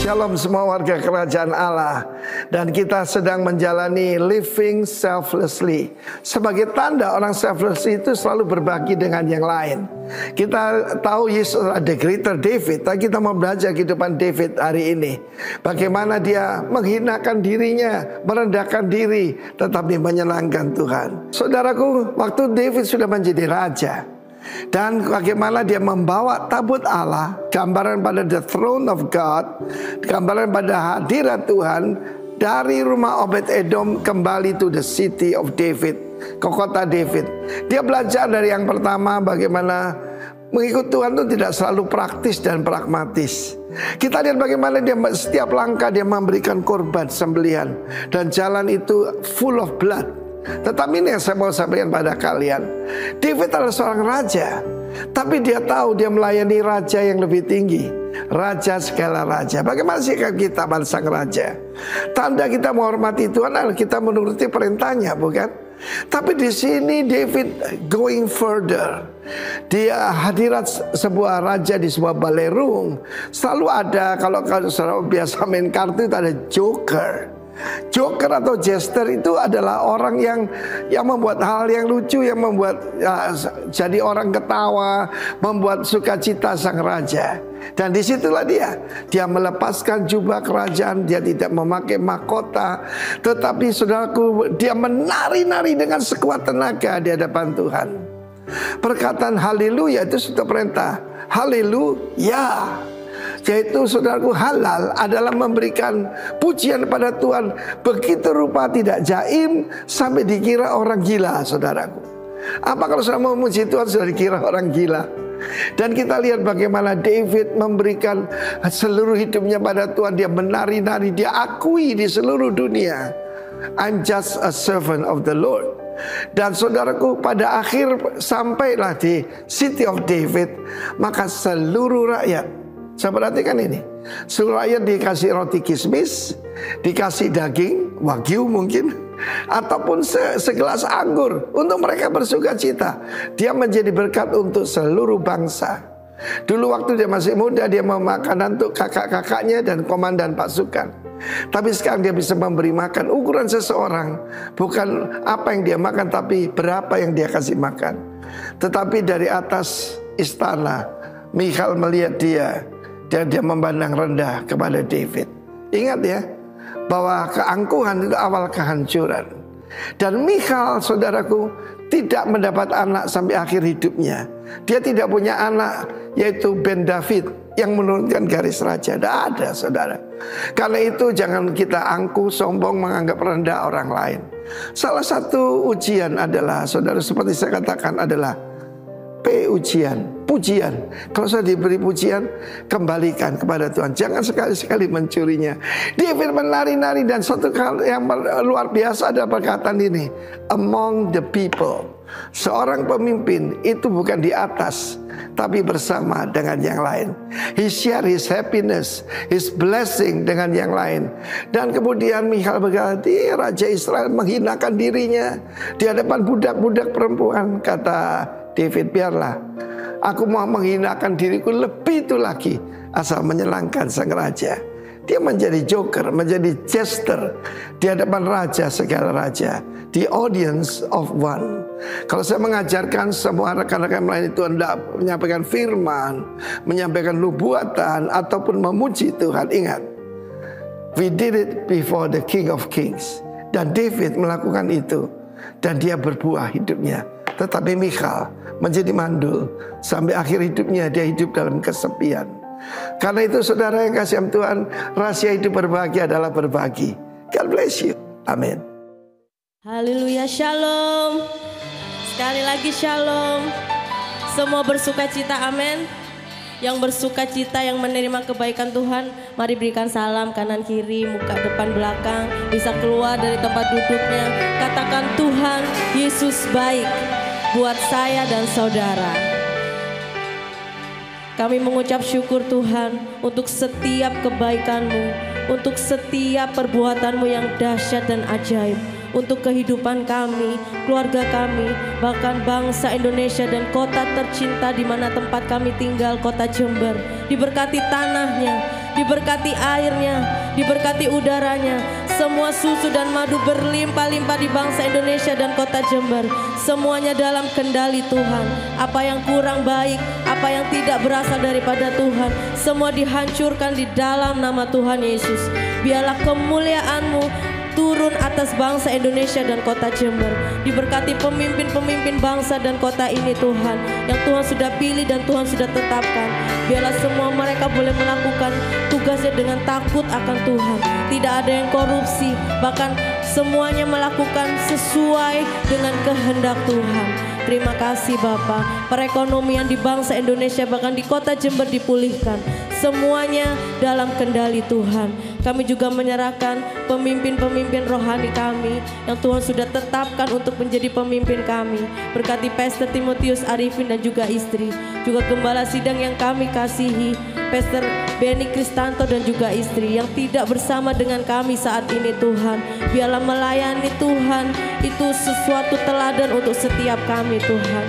Shalom semua warga kerajaan Allah. Dan kita sedang menjalani living selflessly. Sebagai tanda orang selflessly itu selalu berbagi dengan yang lain. Kita tahu Yesus adalah the greater David. Tapi kita mau belajar kehidupan David hari ini. Bagaimana dia menghinakan dirinya, merendahkan diri, tetapi menyenangkan Tuhan. Saudaraku, waktu David sudah menjadi raja, dan bagaimana dia membawa tabut Allah, gambaran pada the throne of God, gambaran pada hadirat Tuhan, dari rumah Obed-Edom kembali to the city of David, ke kota David. Dia belajar dari yang pertama bagaimana mengikut Tuhan itu tidak selalu praktis dan pragmatis. Kita lihat bagaimana dia setiap langkah dia memberikan korban sembelihan, dan jalan itu full of blood. Tetapi ini yang saya mau sampaikan pada kalian. David adalah seorang raja, tapi dia tahu dia melayani raja yang lebih tinggi, raja segala raja. Bagaimana sikap kita pada sang raja? Tanda kita menghormati Tuhan adalah kita menuruti perintahnya, bukan? Tapi di sini David going further. Dia hadirat sebuah raja di sebuah balerung. Selalu ada, kalau saudara biasa main kartu itu ada joker. Joker atau jester itu adalah orang yang membuat hal yang lucu, yang membuat jadi orang ketawa, membuat sukacita sang raja. Dan disitulah dia melepaskan jubah kerajaan, dia tidak memakai mahkota, tetapi saudaraku, dia menari-nari dengan sekuat tenaga di hadapan Tuhan. Perkataan haleluya itu sudah perintah. Haleluya, yaitu saudaraku, halal adalah memberikan pujian pada Tuhan begitu rupa tidak jaim sampai dikira orang gila, saudaraku. Apa kalau saudara memuji Tuhan sudah dikira orang gila? Dan kita lihat bagaimana David memberikan seluruh hidupnya pada Tuhan. Dia menari-nari, dia akui di seluruh dunia, I'm just a servant of the Lord. Dan saudaraku, pada akhir sampailah di City of David, maka seluruh rakyat, saya perhatikan ini, seluruh rakyat dikasih roti kismis, dikasih daging wagyu mungkin, ataupun segelas anggur untuk mereka bersuka cita. Dia menjadi berkat untuk seluruh bangsa. Dulu waktu dia masih muda, dia membawa makanan untuk kakak-kakaknya dan komandan pasukan. Tapi sekarang dia bisa memberi makan. Ukuran seseorang bukan apa yang dia makan, tapi berapa yang dia kasih makan. Tetapi dari atas istana, Michal melihat dia, dan dia memandang rendah kepada David. Ingat ya, bahwa keangkuhan itu awal kehancuran. Dan Michal, saudaraku, tidak mendapat anak sampai akhir hidupnya. Dia tidak punya anak, yaitu Ben David, yang menurunkan garis raja. Tidak ada, saudara. Karena itu jangan kita angkuh, sombong, menganggap rendah orang lain. Salah satu ujian adalah, saudara, seperti saya katakan, adalah ujian, pujian. Kalau saya diberi pujian, kembalikan kepada Tuhan. Jangan sekali-sekali mencurinya. David menari-nari, dan satu hal yang luar biasa adalah perkataan ini, among the people. Seorang pemimpin itu bukan di atas, tapi bersama dengan yang lain. He share his happiness, his blessing dengan yang lain. Dan kemudian Michal berkata, Raja Israel menghinakan dirinya di hadapan budak-budak perempuan. Kata David, biarlah, aku mau menghinakan diriku lebih itu lagi, asal menyenangkan sang raja. Dia menjadi joker, menjadi jester di hadapan raja segala raja, the audience of one. Kalau saya mengajarkan semua rekan-rekan lain itu hendak menyampaikan firman, menyampaikan nubuatan, ataupun memuji Tuhan, ingat, we did it before the King of Kings. Dan David melakukan itu, dan dia berbuah hidupnya. Tetapi Michal menjadi mandul. Sampai akhir hidupnya dia hidup dalam kesepian. Karena itu saudara yang kasih Tuhan, rahasia hidup berbahagia adalah berbagi. God bless you. Amin. Haleluya, shalom. Sekali lagi shalom. Semua bersuka cita, amin. Yang bersuka cita, yang menerima kebaikan Tuhan, mari berikan salam kanan kiri, muka depan belakang. Bisa keluar dari tempat duduknya. Katakan, Tuhan Yesus baik buat saya dan saudara. Kami mengucap syukur Tuhan untuk setiap kebaikan-Mu, untuk setiap perbuatan-Mu yang dahsyat dan ajaib, untuk kehidupan kami, keluarga kami, bahkan bangsa Indonesia dan kota tercinta di mana tempat kami tinggal, kota Jember. Diberkati tanahnya, diberkati airnya, diberkati udaranya. Semua susu dan madu berlimpah-limpah di bangsa Indonesia dan kota Jember. Semuanya dalam kendali Tuhan. Apa yang kurang baik, apa yang tidak berasal daripada Tuhan, semua dihancurkan di dalam nama Tuhan Yesus. Biarlah kemuliaan-Mu turun atas bangsa Indonesia dan kota Jember. Diberkati pemimpin-pemimpin bangsa dan kota ini Tuhan, yang Tuhan sudah pilih dan Tuhan sudah tetapkan. Biarlah semua mereka boleh melakukan tugasnya dengan takut akan Tuhan. Tidak ada yang korupsi, bahkan semuanya melakukan sesuai dengan kehendak Tuhan. Terima kasih Bapa. Perekonomian di bangsa Indonesia bahkan di kota Jember dipulihkan. Semuanya dalam kendali Tuhan. Kami juga menyerahkan pemimpin-pemimpin rohani kami yang Tuhan sudah tetapkan untuk menjadi pemimpin kami. Berkati Pastor Timotius Arifin dan juga istri, juga gembala sidang yang kami kasihi, Pastor Benny Kristanto dan juga istri yang tidak bersama dengan kami saat ini Tuhan. Biarlah melayani Tuhan itu sesuatu teladan untuk setiap kami Tuhan.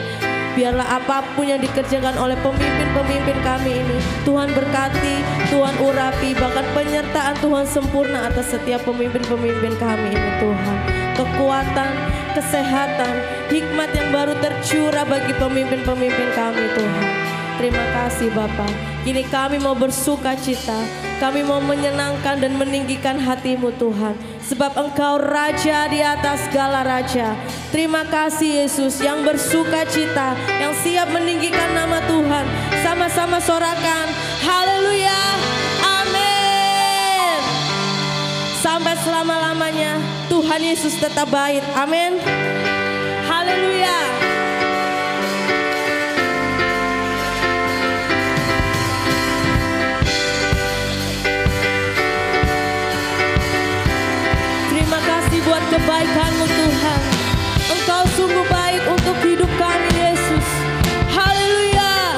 Biarlah apapun yang dikerjakan oleh pemimpin-pemimpin kami ini, Tuhan berkati, Tuhan urapi, bahkan penyertaan Tuhan sempurna atas setiap pemimpin-pemimpin kami ini Tuhan. Kekuatan, kesehatan, hikmat yang baru tercurah bagi pemimpin-pemimpin kami Tuhan. Terima kasih Bapa. Kini kami mau bersuka cita, kami mau menyenangkan dan meninggikan hati-Mu Tuhan. Sebab Engkau Raja di atas segala raja. Terima kasih Yesus yang bersuka cita, yang siap meninggikan nama Tuhan. Sama-sama sorakan, haleluya, amin. Sampai selama-lamanya Tuhan Yesus tetap baik, amin. Haleluya. Buat kebaikan-Mu Tuhan, Engkau sungguh baik untuk hidup kami Yesus. Haleluya.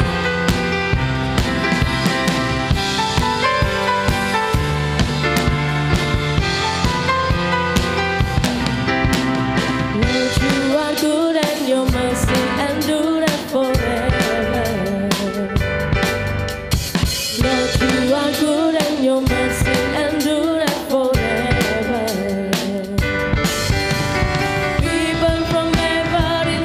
Lord, you are good and your mercy endureth forever. Lord, you are good and your mercy endureth forever. People from every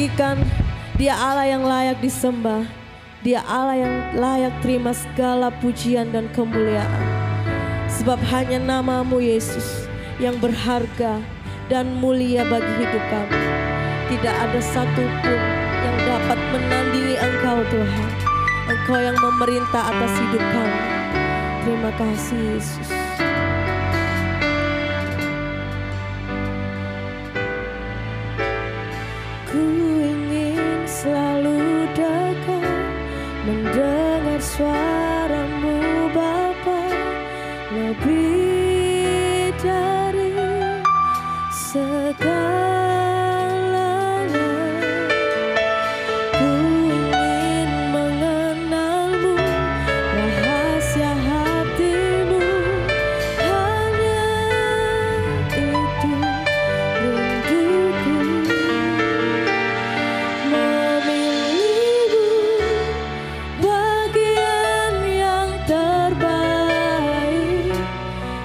tinggikan. Dia Allah yang layak disembah. Dia Allah yang layak terima segala pujian dan kemuliaan. Sebab hanya nama-Mu Yesus yang berharga dan mulia bagi hidup kami. Tidak ada satupun yang dapat menandingi Engkau Tuhan. Engkau yang memerintah atas hidup kami. Terima kasih Yesus. Ku ingin selalu dekat, mendengar suara-Mu Bapa, lebih dari segalanya. Ku ingin mengenal-Mu, rahasia hati-Mu, hanya itu rinduku. Memilih-Mu bagian yang terbaik,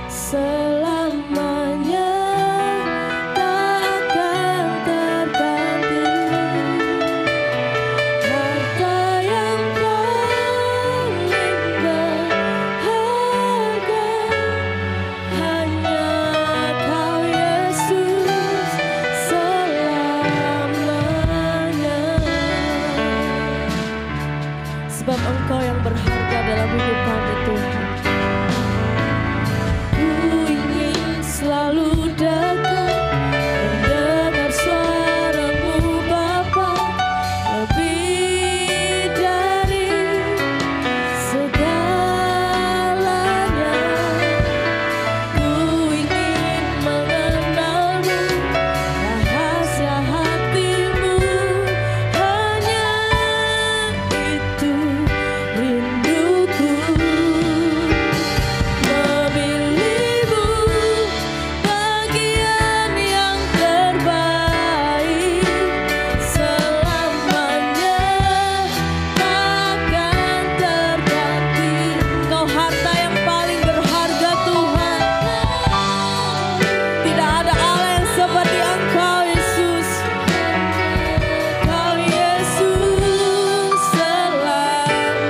selamanya tak akan terganti. Harta yang paling berharga hanya Kau Yesus selamanya. Sebab Engkau yang berharga dalam hidup kami Tuhan. Ku ingin selalu dekat, mendengar suara-Mu Bapa, lebih dari segalanya. Ku ingin mengenal-Mu, rahasia hati-Mu, hanya itu rinduku. Memilih-Mu bagian yang terbaik, selamanya takkan terganti. Kau harta yang paling berharga Tuhan. Tidak ada Allah yang seperti Engkau Yesus. Kau Yesus selamanya.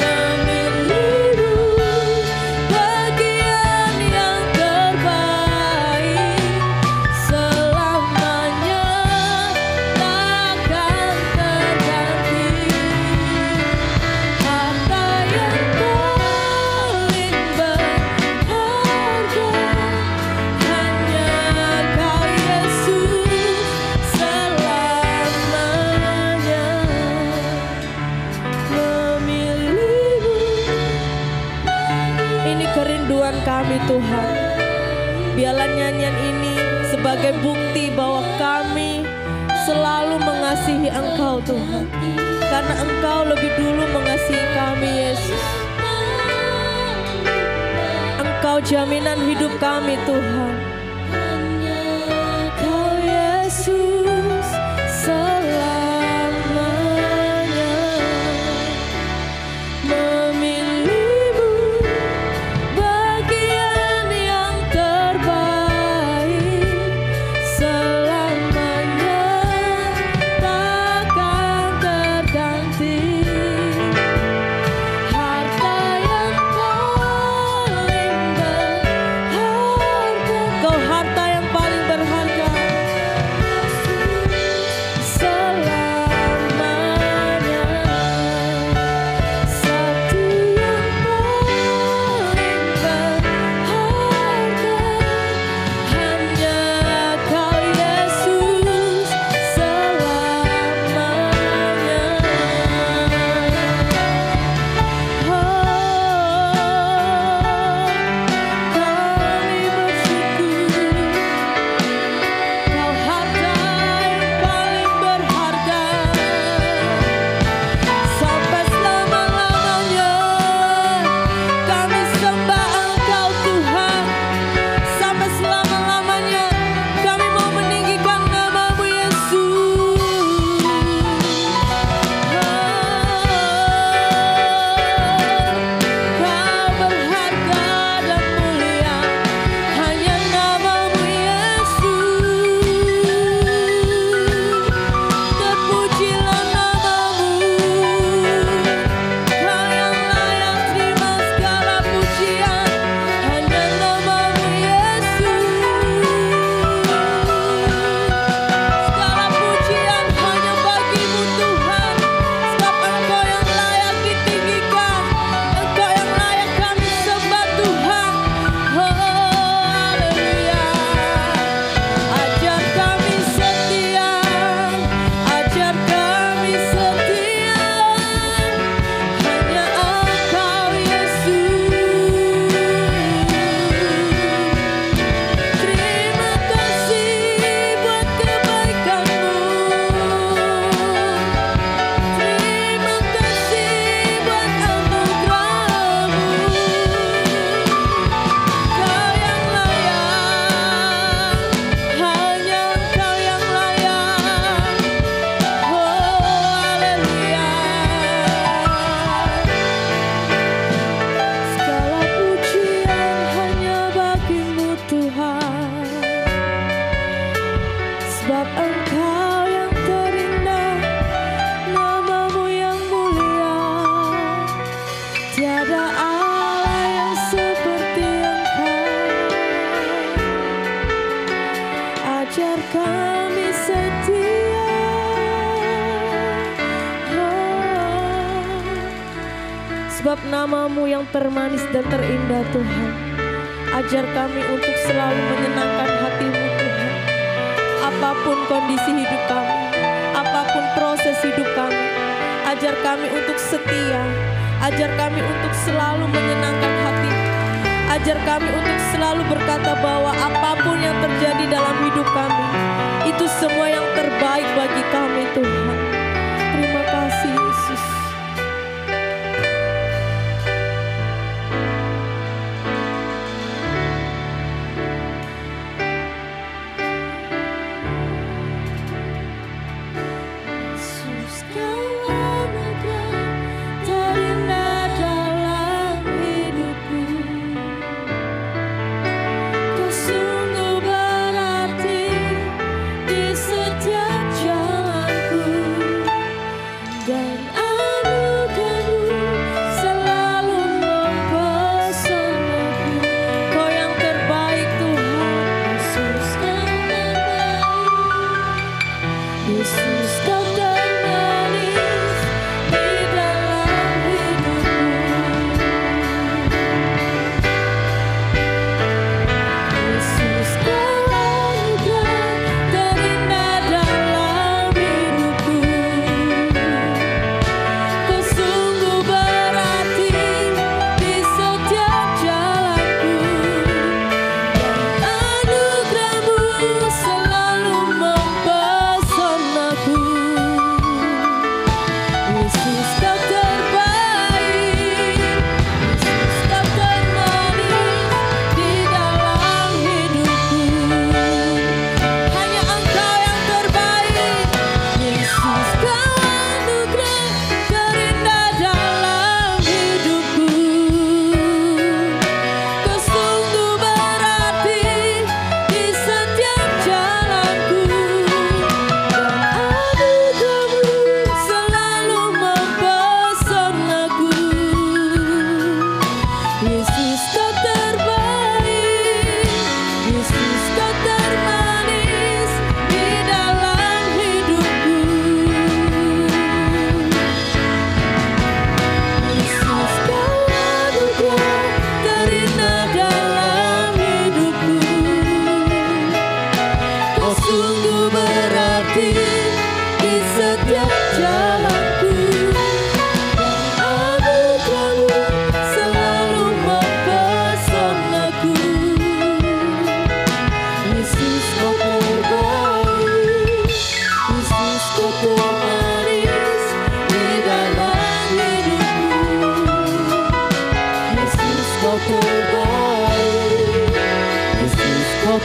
Memilih-Mu bagian yang terbaik, selamanya takkan terganti. Harta yang paling berharga hanya Kau Yesus selamanya. Memilih-Mu. Ini kerinduan kami Tuhan. Biarlah nyanyian ini sebagai bukti bahwa kami selalu mengasihi Engkau Tuhan. Karena Engkau lebih dulu mengasihi kami Yesus. Engkau jaminan hidup kami Tuhan. Kau Yesus selamanya. Memilih-Mu bagian yang terbaik, selamanya takkan terganti. Harta yang paling berharga, Kau harta yang paling berharga. Sebab nama-Mu yang termanis dan terindah Tuhan. Ajar kami untuk selalu menyenangkan hati-Mu Tuhan. Apapun kondisi hidup kami, apapun proses hidup kami, ajar kami untuk setia, ajar kami untuk selalu menyenangkan hati, ajar kami untuk selalu berkata bahwa apapun yang terjadi dalam hidup kami, itu semua yang terbaik bagi kami Tuhan. Terima kasih Yesus.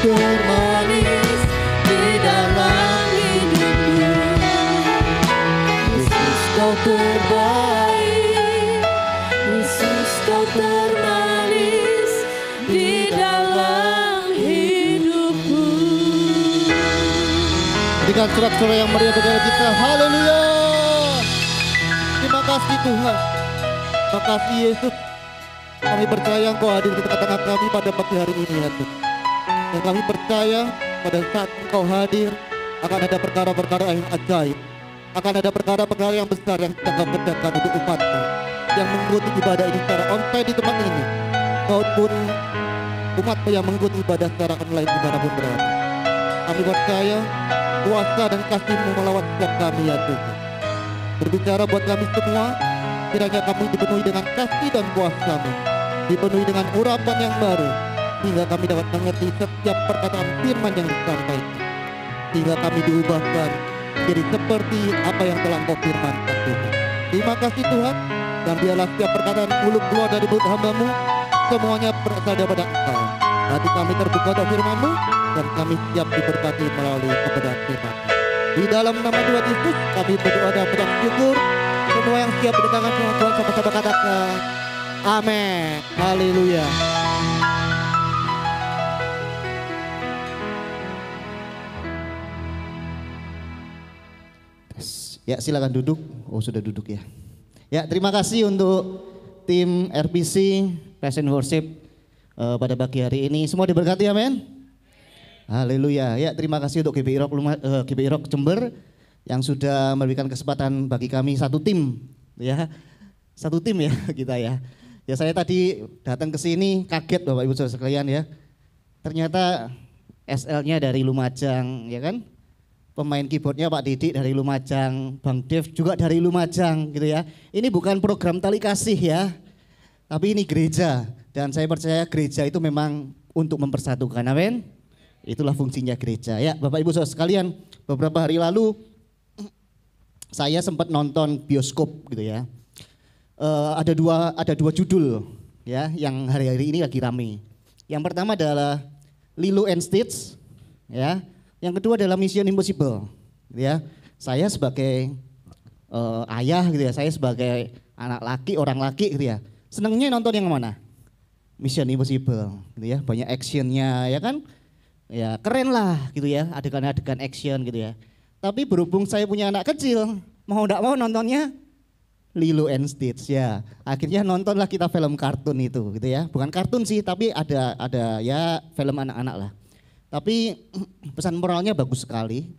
termanis di dalam hidupku. Yesus kau terbaik, Yesus kau termanis di dalam hidupku. Berikan sorak-sorai yang meriah bagi kita. Haleluya. Terima kasih Tuhan. Terima kasih Yesus. Kami percaya Engkau hadir di tengah-tengah kami pada pagi hari ini ya Tuhan. Dan kami percaya pada saat Engkau hadir akan ada perkara-perkara yang ajaib. Akan ada perkara-perkara yang besar yang sedang Kau kerjakan untuk umat-Mu yang mengikuti ibadah ini secara onsite di tempat ini, maupun umat-Mu yang mengikuti ibadah secara online dimanapun berada. Kami percaya kuasa dan kasih-Mu melawat setiap kami ya Tuhan. Berbicara buat kami semua, kiranya kami dipenuhi dengan kasih dan kuasa-Mu, dipenuhi dengan urapan yang baru, sehingga kami dapat mengerti setiap perkataan firman yang disampaikan, sehingga kami diubahkan jadi seperti apa yang telah Kau firmankan Tuhan. Terima kasih Tuhan, dan biarlah setiap perkataan mulut keluar dari mulut hamba-Mu semuanya berasal daripada Engkau. Hati kami terbuka untuk firman-Mu, dan kami siap diberkati melalui kebenaran firman-Mu. Di dalam nama Tuhan Yesus kami berdoa dan bersyukur. Semua yang siap berdatangan dengan Tuhan sama-sama katakan amin. Haleluya. Ya silakan duduk. Oh sudah duduk ya. Ya terima kasih untuk tim RPC Present Worship pada pagi hari ini. Semua diberkati amin. Haleluya. Ya terima kasih untuk GPI Rock Jember yang sudah memberikan kesempatan bagi kami satu tim ya satu tim ya kita ya. Ya saya tadi datang ke sini kaget Bapak Ibu Saudara sekalian ya. Ternyata SL-nya dari Lumajang ya kan. Pemain keyboardnya Pak Didik dari Lumajang, Bang Dev juga dari Lumajang gitu ya. Ini bukan program tali kasih ya. Tapi ini gereja dan saya percaya gereja itu memang untuk mempersatukan. Amin. Itulah fungsinya gereja ya. Bapak Ibu Saudara sekalian, beberapa hari lalu saya sempat nonton bioskop gitu ya. Ada dua judul ya yang hari-hari ini lagi rame. Yang pertama adalah Lilo and Stitch ya. Yang kedua adalah Mission Impossible gitu ya. Saya sebagai ayah gitu ya, saya sebagai anak laki, orang laki gitu ya. Senangnya nonton yang mana? Mission Impossible gitu ya. Banyak actionnya ya kan. Ya keren lah gitu ya, adegan-adegan action gitu ya. Tapi berhubung saya punya anak kecil, mau enggak mau nontonnya Lilo and Stitch ya. Akhirnya nontonlah kita film kartun itu gitu ya. Bukan kartun sih tapi ada ya film anak-anak lah. Tapi pesan moralnya bagus sekali.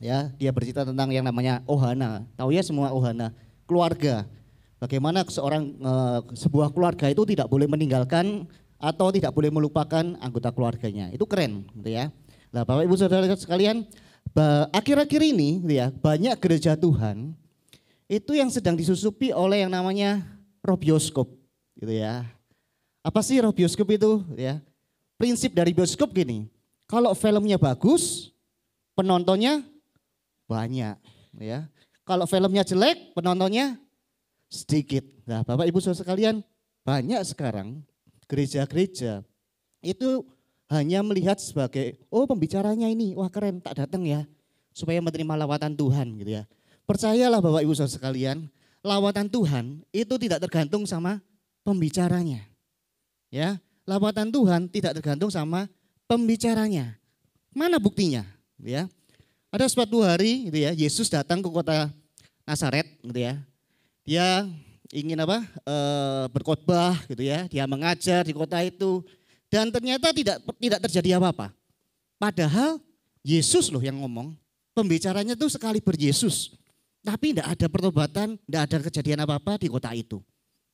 Ya, dia bercerita tentang yang namanya Ohana. Tahu ya semua Ohana, keluarga. Bagaimana sebuah keluarga itu tidak boleh meninggalkan atau tidak boleh melupakan anggota keluarganya. Itu keren gitu ya. Nah, Bapak Ibu Saudara sekalian, akhir-akhir ini gitu ya, banyak gereja Tuhan itu yang sedang disusupi oleh yang namanya roh bioskop gitu ya. Apa sih roh bioskop itu ya? Prinsip dari bioskop gini, kalau filmnya bagus, penontonnya banyak ya. Kalau filmnya jelek, penontonnya sedikit. Nah, Bapak Ibu Saudara sekalian, banyak sekarang gereja-gereja itu hanya melihat sebagai pembicaranya ini wah keren, tak datang ya supaya menerima lawatan Tuhan gitu ya. Percayalah Bapak Ibu Saudara sekalian, lawatan Tuhan itu tidak tergantung sama pembicaranya. Ya, lawatan Tuhan tidak tergantung sama pembicaranya. Mana buktinya? Ya. Ada suatu hari gitu ya, Yesus datang ke kota Nazaret gitu ya. Dia ingin berkhotbah gitu ya, dia mengajar di kota itu dan ternyata tidak terjadi apa-apa. Padahal Yesus loh yang ngomong, pembicaranya tuh sekali Yesus. Tapi tidak ada pertobatan, tidak ada kejadian apa-apa di kota itu.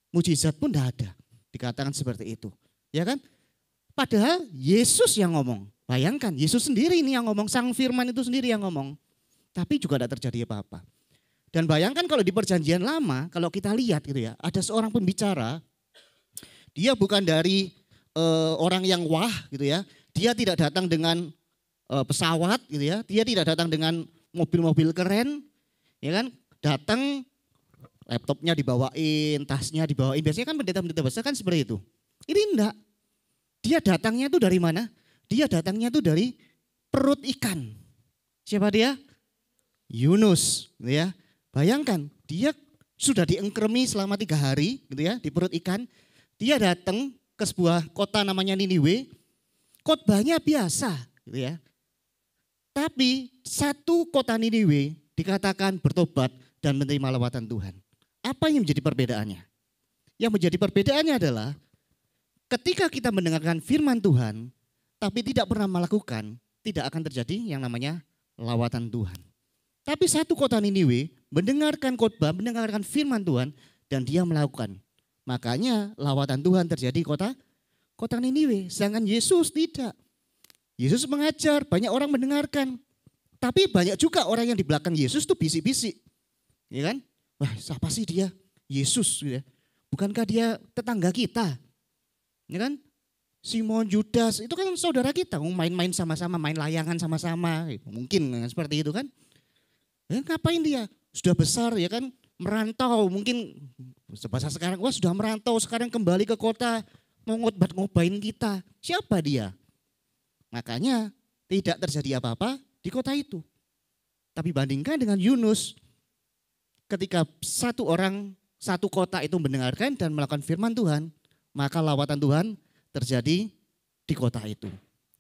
Mujizat pun tidak ada. Dikatakan seperti itu. Ya kan? Padahal Yesus yang ngomong. Bayangkan Yesus sendiri ini yang ngomong. Sang Firman itu sendiri yang ngomong. Tapi juga tidak terjadi apa-apa. Dan bayangkan kalau di perjanjian lama, kalau kita lihat gitu ya. Ada seorang pembicara. Dia bukan dari orang yang wah gitu ya. Dia tidak datang dengan pesawat gitu ya. Dia tidak datang dengan mobil-mobil keren. Ya kan, datang laptopnya dibawain, tasnya dibawain. Biasanya kan pendeta-pendeta besar kan seperti itu. Ini enggak. Dia datangnya itu dari mana? Dia datangnya itu dari perut ikan. Siapa dia? Yunus, gitu ya. Bayangkan, dia sudah diengkremi selama 3 hari, gitu ya, di perut ikan. Dia datang ke sebuah kota namanya Niniwe. Khotbahnya biasa, gitu ya. Tapi satu kota Niniwe dikatakan bertobat dan menerima lawatan Tuhan. Apa yang menjadi perbedaannya? Yang menjadi perbedaannya adalah ketika kita mendengarkan firman Tuhan, tapi tidak pernah melakukan, tidak akan terjadi yang namanya lawatan Tuhan. Tapi satu kota Niniwe mendengarkan khotbah, mendengarkan firman Tuhan, dan dia melakukan. Makanya lawatan Tuhan terjadi kota Niniwe, sedangkan Yesus tidak. Yesus mengajar, banyak orang mendengarkan. Tapi banyak juga orang yang di belakang Yesus tuh bisik-bisik. Ya kan? Wah, siapa sih dia? Yesus gitu ya. Bukankah dia tetangga kita? Ya kan? Simon, Judas, itu kan saudara kita. Main-main sama-sama, main layangan sama-sama. Mungkin seperti itu kan. Ya, ngapain dia? Sudah besar ya kan? Merantau mungkin. Bahasa sekarang, wah sudah merantau sekarang kembali ke kota. Mau ngobain kita. Siapa dia? Makanya tidak terjadi apa-apa di kota itu. Tapi bandingkan dengan Yunus, ketika satu kota itu mendengarkan dan melakukan firman Tuhan, maka lawatan Tuhan terjadi di kota itu.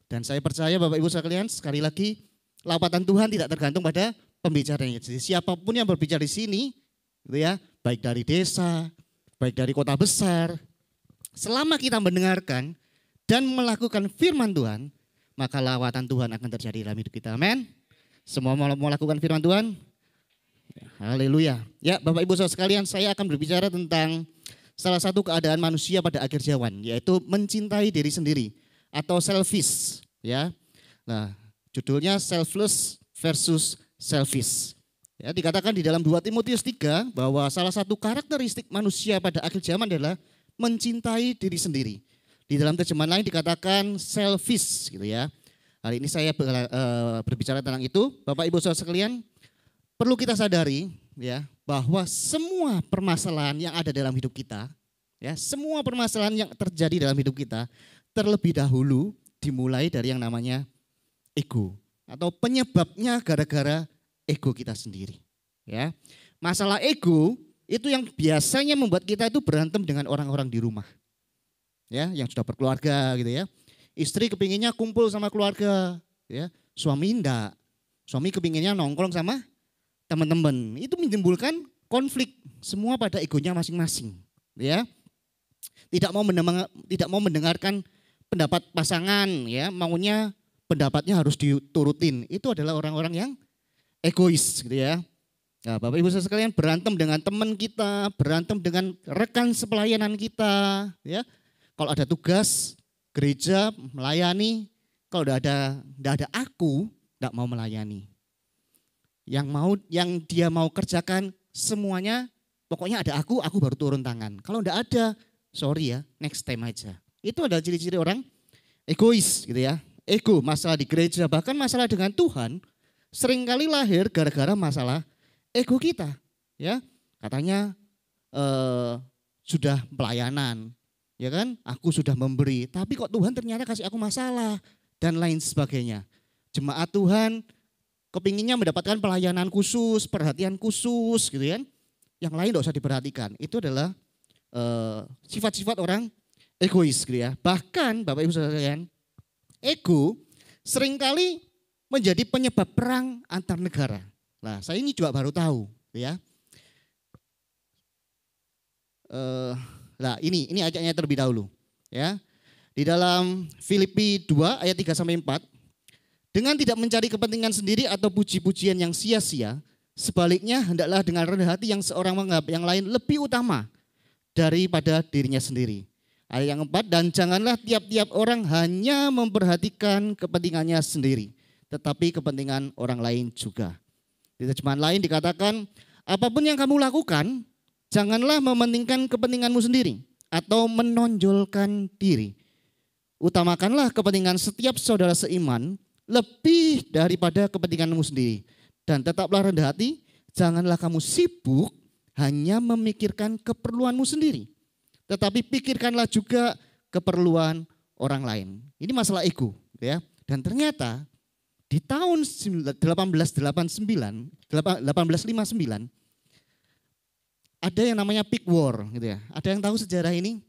Dan saya percaya Bapak Ibu sekalian, sekali lagi, lawatan Tuhan tidak tergantung pada pembicaranya. Jadi siapapun yang berbicara di sini, gitu ya, baik dari desa, baik dari kota besar, selama kita mendengarkan dan melakukan firman Tuhan, maka lawatan Tuhan akan terjadi dalam hidup kita. Amin. Semua mau lakukan firman Tuhan? Haleluya. Ya, Bapak Ibu Saudara sekalian, saya akan berbicara tentang salah satu keadaan manusia pada akhir zaman, yaitu mencintai diri sendiri atau selfish, ya. Nah, judulnya selfless versus selfish. Ya, dikatakan di dalam 2 Timotius 3 bahwa salah satu karakteristik manusia pada akhir zaman adalah mencintai diri sendiri. Di dalam terjemahan lain dikatakan selfish gitu ya. Hari ini saya berbicara tentang itu. Bapak Ibu Saudara sekalian, perlu kita sadari ya bahwa semua permasalahan yang ada dalam hidup kita, ya, semua permasalahan yang terjadi dalam hidup kita terlebih dahulu dimulai dari yang namanya ego, atau penyebabnya gara-gara ego kita sendiri, ya. Masalah ego itu yang biasanya membuat kita itu berantem dengan orang-orang di rumah, ya, yang sudah berkeluarga gitu ya. Istri kepinginnya kumpul sama keluarga, ya. Suami enggak, suami kepinginnya nongkrong sama teman-teman. Itu menimbulkan konflik semua pada egonya masing-masing, ya. Tidak mau mendengarkan pendapat pasangan, ya, maunya pendapatnya harus diturutin. Itu adalah orang-orang yang egois gitu ya. Nah, Bapak Ibu Saudara sekalian, berantem dengan teman kita, berantem dengan rekan sepelayanan kita, ya. Kalau ada tugas gereja melayani, kalau enggak ada aku, enggak mau melayani. Yang dia mau kerjakan semuanya, pokoknya ada aku baru turun tangan. Kalau enggak ada, sorry ya, next time aja. Itu adalah ciri-ciri orang egois gitu ya. Ego, masalah di gereja, bahkan masalah dengan Tuhan seringkali lahir gara-gara masalah ego kita, ya. Katanya sudah pelayanan, ya kan? Aku sudah memberi, tapi kok Tuhan ternyata kasih aku masalah dan lain sebagainya. Jemaat Tuhan kepinginnya mendapatkan pelayanan khusus, perhatian khusus gitu kan. Yang lain tidak usah diperhatikan. Itu adalah sifat-sifat orang egois gitu ya. Bahkan Bapak Ibu Saudara sekalian, ego seringkali menjadi penyebab perang antar negara. Nah, saya ini juga baru tahu, ya. Nah, ini ayatnya terlebih dahulu, ya. Di dalam Filipi 2 ayat 3 sampai 4, dengan tidak mencari kepentingan sendiri atau puji-pujian yang sia-sia, sebaliknya hendaklah dengan rendah hati yang seorang menganggap yang lain lebih utama daripada dirinya sendiri. Ayat yang 4, dan janganlah tiap-tiap orang hanya memperhatikan kepentingannya sendiri, tetapi kepentingan orang lain juga. Di terjemahan lain dikatakan, apapun yang kamu lakukan, janganlah mementingkan kepentinganmu sendiri atau menonjolkan diri. Utamakanlah kepentingan setiap saudara seiman lebih daripada kepentinganmu sendiri. Dan tetaplah rendah hati, janganlah kamu sibuk hanya memikirkan keperluanmu sendiri, tetapi pikirkanlah juga keperluan orang lain. Ini masalah ego, ya. Dan ternyata di tahun 1859 ada yang namanya Pig War gitu ya. Ada yang tahu sejarah ini?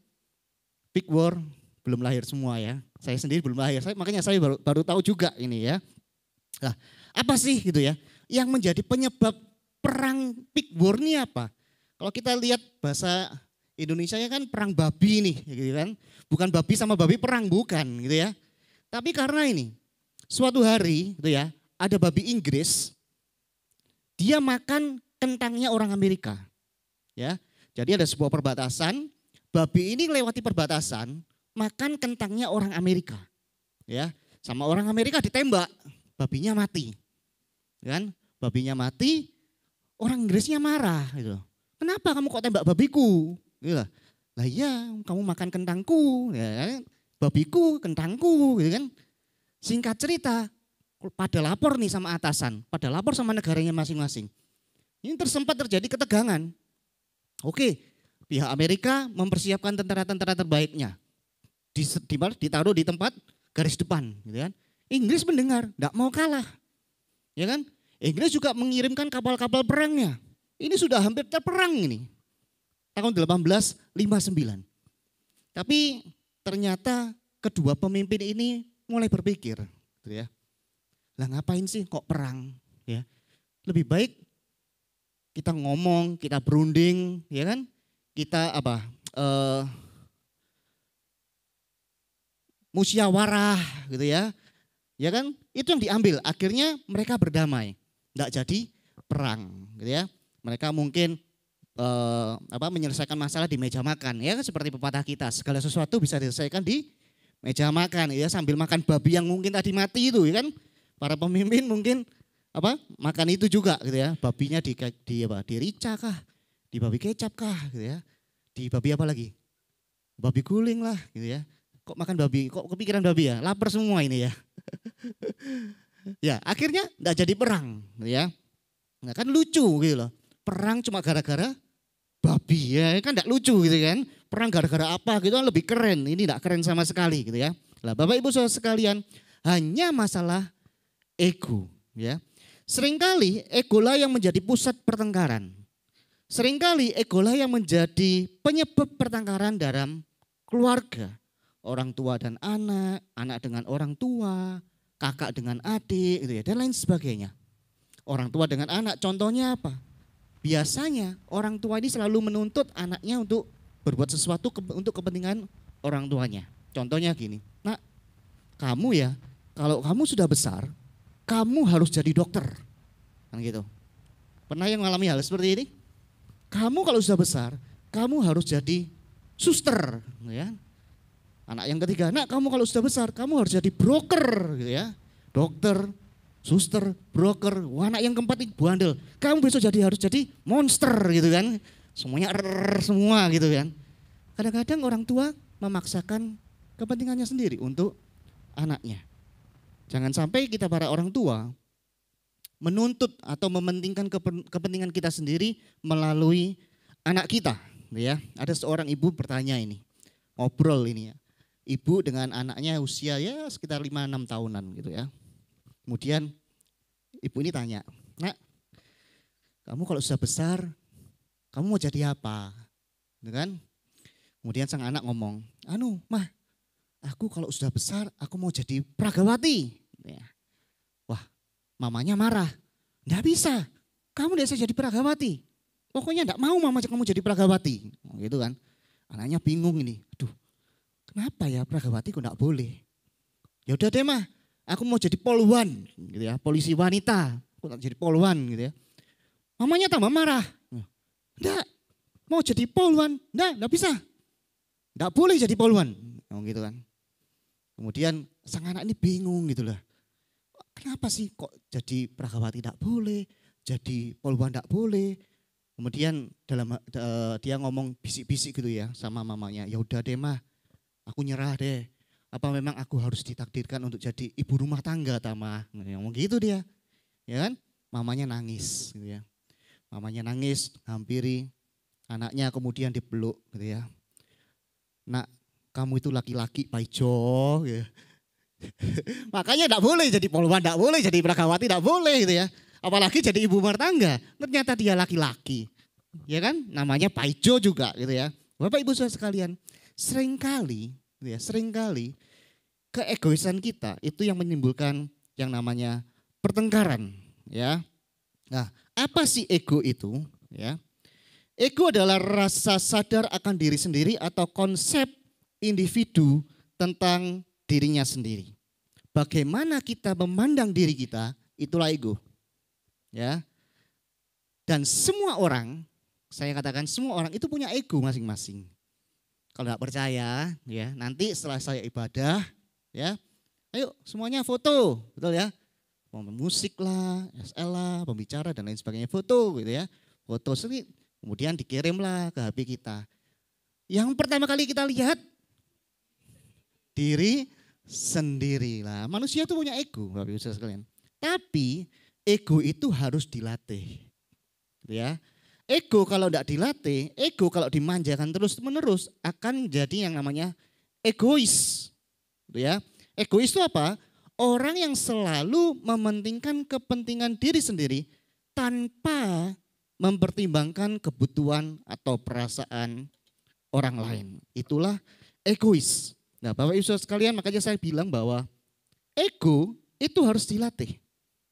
Pig War belum lahir semua ya. Saya sendiri belum lahir. Makanya saya baru tahu juga ini ya. Nah, apa sih gitu ya? Yang menjadi penyebab perang Pig War ini apa? Kalau kita lihat bahasa Indonesia kan perang babi nih gitu kan. Bukan babi sama babi perang, bukan gitu ya. Tapi karena ini suatu hari gitu ya, ada babi Inggris, dia makan kentangnya orang Amerika. Ya. Jadi ada sebuah perbatasan, babi ini lewati perbatasan, makan kentangnya orang Amerika. Ya, sama orang Amerika ditembak, babinya mati. Kan? Babinya mati, orang Inggrisnya marah gitu. Kenapa kamu kok tembak babiku? Gitu. Lah iya, kamu makan kentangku, ya, babiku, kentangku gitu kan. Singkat cerita, pada lapor nih sama atasan, pada lapor sama negaranya masing-masing. Ini tersempat terjadi ketegangan. Oke, pihak Amerika mempersiapkan tentara-tentara terbaiknya. Ditaruh di tempat garis depan, gitu kan. Inggris mendengar, enggak mau kalah. Ya kan? Inggris juga mengirimkan kapal-kapal perangnya. Ini sudah hampir terperang ini. Tahun 1859. Tapi ternyata kedua pemimpin ini mulai berpikir, gitu ya. Lah ngapain sih kok perang, ya? Lebih baik kita ngomong, kita berunding, ya kan? Kita musyawarah, gitu ya. Ya kan? Itu yang diambil. Akhirnya mereka berdamai, enggak jadi perang, gitu ya. Mereka mungkin menyelesaikan masalah di meja makan, ya seperti pepatah kita, segala sesuatu bisa diselesaikan di meja makan, ya sambil makan babi yang mungkin tadi mati itu, ya kan? Para pemimpin mungkin makan itu juga gitu ya, babinya di rica kah, di babi kecap kah, gitu ya, di babi apa lagi, babi guling lah, gitu ya. Kok makan babi, kok kepikiran babi ya, lapar semua ini ya. Ya akhirnya enggak jadi perang, gitu ya. Nah, kan lucu gitu loh, perang cuma gara-gara babi ya kan enggak lucu gitu kan. Perang gara-gara apa gitu kan lebih keren. Ini enggak keren sama sekali gitu ya. Nah, Bapak Ibu Saudara sekalian, hanya masalah ego ya. Seringkali egolah yang menjadi pusat pertengkaran. Seringkali egolah yang menjadi penyebab pertengkaran dalam keluarga. Orang tua dan anak, anak dengan orang tua, kakak dengan adik gitu ya, dan lain sebagainya. Orang tua dengan anak, contohnya apa? Biasanya orang tua ini selalu menuntut anaknya untuk berbuat sesuatu untuk kepentingan orang tuanya. Contohnya gini, nak kamu ya kalau kamu sudah besar, kamu harus jadi dokter. Kan gitu. Pernah yang mengalami hal seperti ini? Kamu kalau sudah besar, kamu harus jadi suster. Ya. Anak yang ketiga, nak kamu kalau sudah besar, kamu harus jadi broker. Gitu ya. Dokter, suster, broker, anak yang keempat ini bandel. Kamu besok harus jadi monster gitu kan. Semuanya semua gitu kan. Kadang-kadang orang tua memaksakan kepentingannya sendiri untuk anaknya. Jangan sampai kita para orang tua menuntut atau mementingkan kepentingan kita sendiri melalui anak kita. Ya, ada seorang ibu bertanya ini, ngobrol ini ya. Ibu dengan anaknya usia ya sekitar 5-6 tahunan gitu ya. Kemudian ibu ini tanya, nak kamu kalau sudah besar, kamu mau jadi apa? Gitu kan? Kemudian sang anak ngomong, mah, aku kalau sudah besar, aku mau jadi pragawati. Ya. Wah, mamanya marah. Nggak bisa, kamu tidak bisa jadi pragawati. Pokoknya enggak mau mama kamu jadi pragawati. Gitu kan. Anaknya bingung ini. Aduh, kenapa ya pragawati kok enggak boleh? Ya udah deh mah, aku mau jadi poluan gitu ya, polisi wanita. Aku tak jadi poluan gitu ya. Mamanya tambah marah. Enggak, mau jadi poluan, enggak bisa. Enggak boleh jadi poluan. Gitu kan. Kemudian sang anak ini bingung gitu lah. Kenapa sih kok jadi pragawati enggak boleh, jadi poluan enggak boleh? Kemudian dia ngomong bisik-bisik gitu ya sama mamanya. Ya udah deh mah, aku nyerah deh. Apa memang aku harus ditakdirkan untuk jadi ibu rumah tangga Tama? Ngomong gitu dia. Ya kan? Mamanya nangis gitu ya. Mamanya nangis, hampiri anaknya kemudian dipeluk gitu ya. Nak, kamu itu laki-laki paijo ya. Makanya enggak boleh jadi poluan, enggak boleh jadi pragawati, enggak boleh gitu ya. Apalagi jadi ibu rumah tangga. Ternyata dia laki-laki. Ya kan? Namanya paijo juga gitu ya. Bapak Ibu Saudara sekalian, seringkali keegoisan kita itu yang menimbulkan yang namanya pertengkaran, ya. Nah, apa sih ego itu, ya? Ego adalah rasa sadar akan diri sendiri atau konsep individu tentang dirinya sendiri. Bagaimana kita memandang diri kita, itulah ego. Ya. Dan semua orang, saya katakan semua orang itu punya ego masing-masing. Kalau enggak percaya, ya, nanti setelah saya ibadah, ya, ayo semuanya foto, betul ya? Musik lah, SL lah, pembicara dan lain sebagainya, foto gitu ya. Foto sendiri, kemudian dikirimlah ke HP kita. Yang pertama kali kita lihat diri sendiri lah. Manusia itu punya ego, Bapak Ibu Saudara sekalian. Tapi ego itu harus dilatih. Ya. Ego kalau tidak dilatih, ego kalau dimanjakan terus-menerus akan jadi yang namanya egois. Ya. Egois itu apa? Orang yang selalu mementingkan kepentingan diri sendiri tanpa mempertimbangkan kebutuhan atau perasaan orang lain. Itulah egois. Nah, Bapak Ibu Saudara sekalian, makanya saya bilang bahwa ego itu harus dilatih.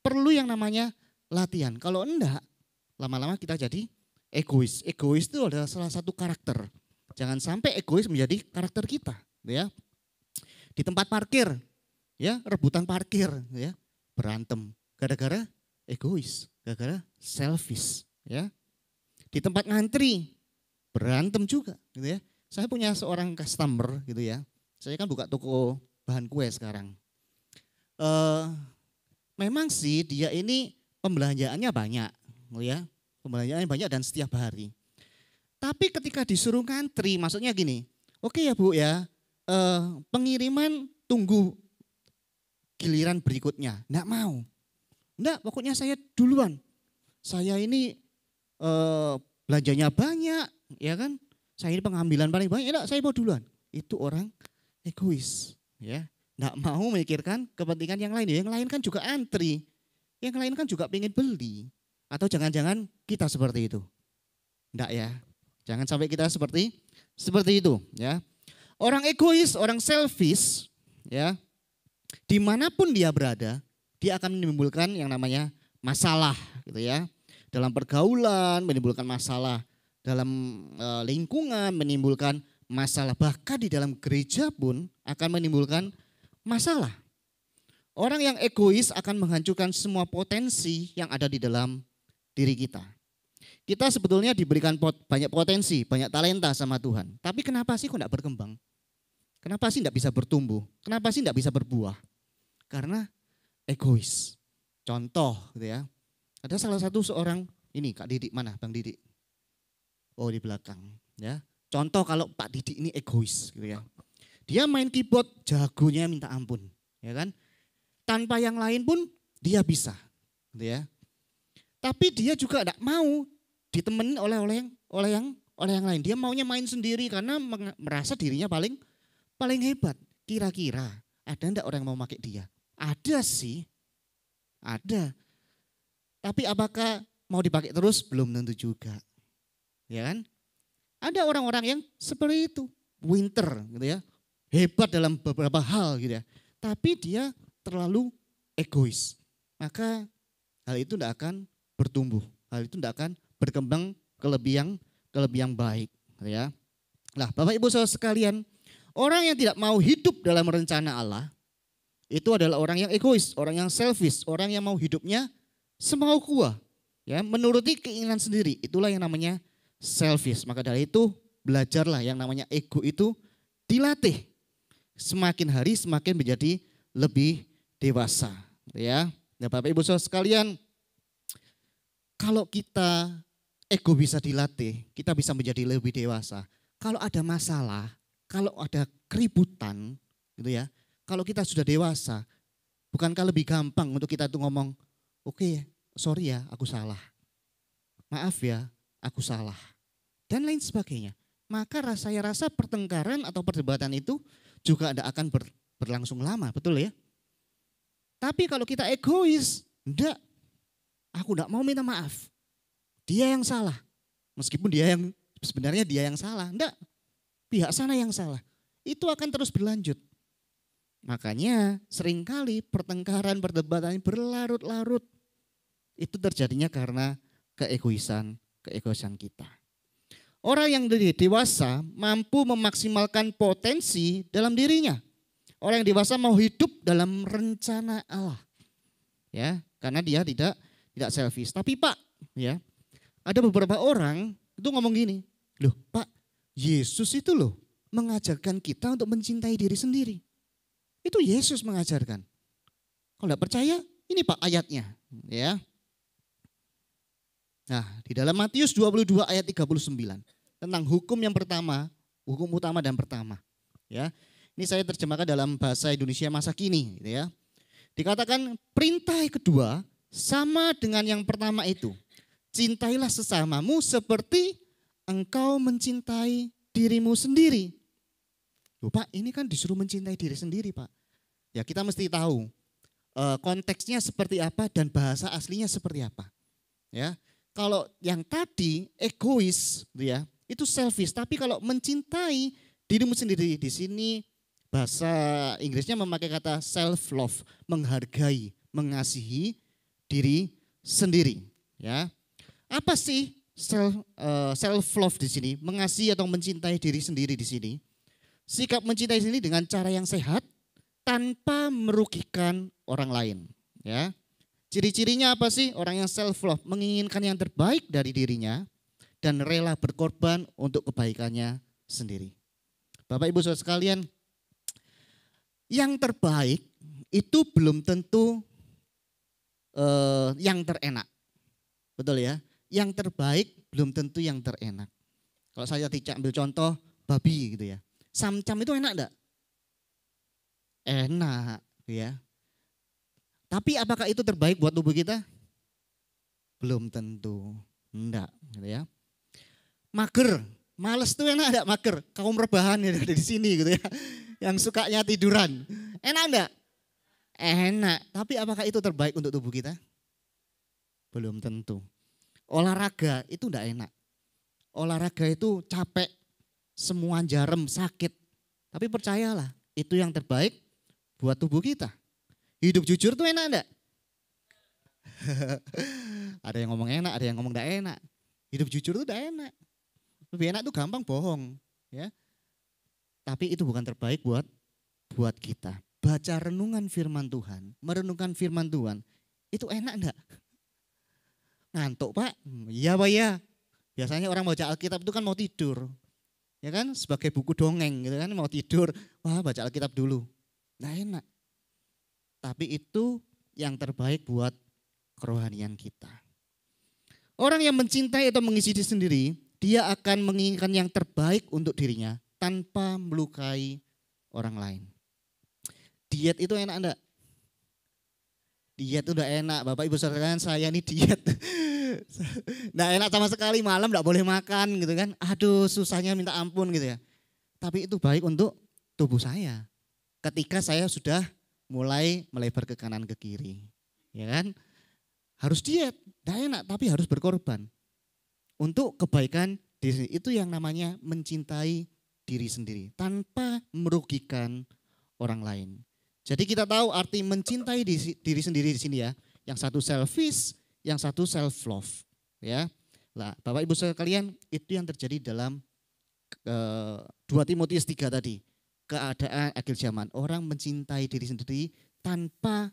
Perlu yang namanya latihan. Kalau enggak, lama-lama kita jadi egois. Egois itu adalah salah satu karakter. Jangan sampai egois menjadi karakter kita, ya. Di tempat parkir, ya, rebutan parkir, ya, berantem gara-gara egois, gara-gara selfish, ya. di tempat ngantri berantem juga gitu ya. Saya punya seorang customer gitu ya. Saya kan buka toko bahan kue sekarang. Memang sih dia ini pembelanjaannya banyak gitu ya. Pembelanjaannya banyak dan setiap hari. Tapi ketika disuruh ngantri, maksudnya gini, oke ya Bu ya, pengiriman tunggu giliran berikutnya. Enggak mau. Enggak, pokoknya saya duluan. Saya ini belanjanya banyak, ya kan? Saya ini pengambilan paling banyak, enggak, saya mau duluan. Itu orang egois, ya. Enggak mau memikirkan kepentingan yang lain. Yang lain kan juga antri. Yang lain kan juga pengen beli. Atau jangan-jangan kita seperti itu. Enggak ya. Jangan sampai kita seperti itu, ya. Orang egois, orang selfish, ya. Dimanapun dia berada, dia akan menimbulkan yang namanya masalah, gitu ya. Dalam pergaulan menimbulkan masalah, dalam lingkungan menimbulkan masalah, bahkan di dalam gereja pun akan menimbulkan masalah. Orang yang egois akan menghancurkan semua potensi yang ada di dalam diri kita. Kita sebetulnya diberikan banyak potensi, banyak talenta sama Tuhan. Tapi kenapa sih kok enggak berkembang? Kenapa sih enggak bisa bertumbuh? Kenapa sih enggak bisa berbuah? Karena egois. Contoh gitu ya. Ada salah satu seorang, ini Kak Didik mana Bang Didik? Oh di belakang ya. Contoh kalau Pak Didik ini egois gitu ya. Dia main keyboard jagonya minta ampun, ya kan? Tanpa yang lain pun dia bisa, gitu ya. Tapi dia juga tidak mau ditemenin oleh yang lain. Dia maunya main sendiri karena merasa dirinya paling hebat. Kira-kira ada enggak orang yang mau pakai dia? Ada sih, ada. Tapi apakah mau dipakai terus? Belum tentu juga, ya kan? Ada orang-orang yang seperti itu, winter, gitu ya. Hebat dalam beberapa hal gitu ya. Tapi dia terlalu egois. Maka hal itu tidak akan bertumbuh. Hal itu tidak akan berkembang ke lebih yang baik. Gitu ya. Nah Bapak Ibu Saudara sekalian, orang yang tidak mau hidup dalam rencana Allah, itu adalah orang yang egois, orang yang selfish, orang yang mau hidupnya semau gua. Ya, menuruti keinginan sendiri. Itulah yang namanya selfish. Maka dari itu belajarlah yang namanya ego itu dilatih. Semakin hari semakin menjadi lebih dewasa, ya. Nah, Bapak Ibu Saudara sekalian, kalau kita ego bisa dilatih, kita bisa menjadi lebih dewasa. Kalau ada masalah, kalau ada keributan, gitu ya. Kalau kita sudah dewasa, bukankah lebih gampang untuk kita tuh ngomong, oke, sorry ya, aku salah. Maaf ya, aku salah. Dan lain sebagainya. Maka saya rasa pertengkaran atau perdebatan itu juga tidak akan berlangsung lama, betul ya? Tapi kalau kita egois, enggak, aku enggak mau minta maaf. Dia yang salah, meskipun sebenarnya dia yang salah, enggak, pihak sana yang salah. Itu akan terus berlanjut. Makanya seringkali pertengkaran, perdebatan berlarut-larut. Itu terjadinya karena keegoisan kita. Orang yang dewasa mampu memaksimalkan potensi dalam dirinya. Orang yang dewasa mau hidup dalam rencana Allah. Ya, karena dia tidak selfish. Tapi Pak, ya, ada beberapa orang itu ngomong gini, "Loh, Pak, Yesus itu loh mengajarkan kita untuk mencintai diri sendiri." Itu Yesus mengajarkan. Kalau tidak percaya, ini Pak ayatnya, ya. Nah, di dalam Matius 22 ayat 39 tentang hukum yang pertama, hukum utama dan pertama, ya. Ini saya terjemahkan dalam bahasa Indonesia masa kini, gitu ya. Dikatakan perintah kedua sama dengan yang pertama itu. Cintailah sesamamu seperti engkau mencintai dirimu sendiri. Loh Pak, ini kan disuruh mencintai diri sendiri Pak. Ya kita mesti tahu konteksnya seperti apa dan bahasa aslinya seperti apa. Ya, kalau yang tadi egois, gitu ya, itu selfish. Tapi kalau mencintai dirimu sendiri, di sini bahasa Inggrisnya memakai kata self love, menghargai, mengasihi diri sendiri. Ya, apa sih self love di sini? Mengasihi atau mencintai diri sendiri di sini. Sikap mencintai sendiri dengan cara yang sehat tanpa merugikan orang lain. Ya. Ciri-cirinya apa sih? Orang yang self love menginginkan yang terbaik dari dirinya dan rela berkorban untuk kebaikannya sendiri. Bapak Ibu Saudara sekalian, yang terbaik itu belum tentu yang terenak. Betul ya? Yang terbaik belum tentu yang terenak. Kalau saya ambil contoh babi gitu ya. Samcam itu enak enggak? Enak ya. Tapi apakah itu terbaik buat tubuh kita? Belum tentu. Enggak gitu ya. Mager, males tuh enak enggak mager? Kaum rebahan yang ada di sini gitu ya. Yang sukanya tiduran. Enak enggak? Enak. Tapi apakah itu terbaik untuk tubuh kita? Belum tentu. Olahraga itu enggak enak. Olahraga itu capek, semua jarem, sakit. Tapi percayalah, itu yang terbaik buat tubuh kita. Hidup jujur tuh enak enggak? Ada yang ngomong enak, ada yang ngomong enggak enak. Hidup jujur tuh enggak enak. Lebih enak tuh gampang bohong, ya. Tapi itu bukan terbaik buat kita. Baca renungan firman Tuhan, merenungkan firman Tuhan, itu enak enggak? Ngantuk Pak? Iya Pak ya. Biasanya orang baca Alkitab itu kan mau tidur. Ya kan, sebagai buku dongeng gitu kan, mau tidur, wah baca Alkitab dulu. Nah enak. Tapi itu yang terbaik buat kerohanian kita. Orang yang mencintai atau mengisi diri sendiri, dia akan menginginkan yang terbaik untuk dirinya tanpa melukai orang lain. Diet itu enak enggak? Diet itu udah enak, Bapak Ibu Saudara, saya ini diet. Nggak enak sama sekali, malam nggak boleh makan gitu kan. Aduh susahnya minta ampun gitu ya. Tapi itu baik untuk tubuh saya. Ketika saya sudah mulai melebar ke kanan ke kiri. Ya kan. Harus diet, nggak enak tapi harus berkorban. Untuk kebaikan diri, itu yang namanya mencintai diri sendiri. Tanpa merugikan orang lain. Jadi kita tahu arti mencintai diri sendiri di sini ya. Yang satu selfish, yang satu self love, ya. Lah, Bapak Ibu sekalian, itu yang terjadi dalam 2 Timotius 3 tadi. Keadaan akhir zaman, orang mencintai diri sendiri tanpa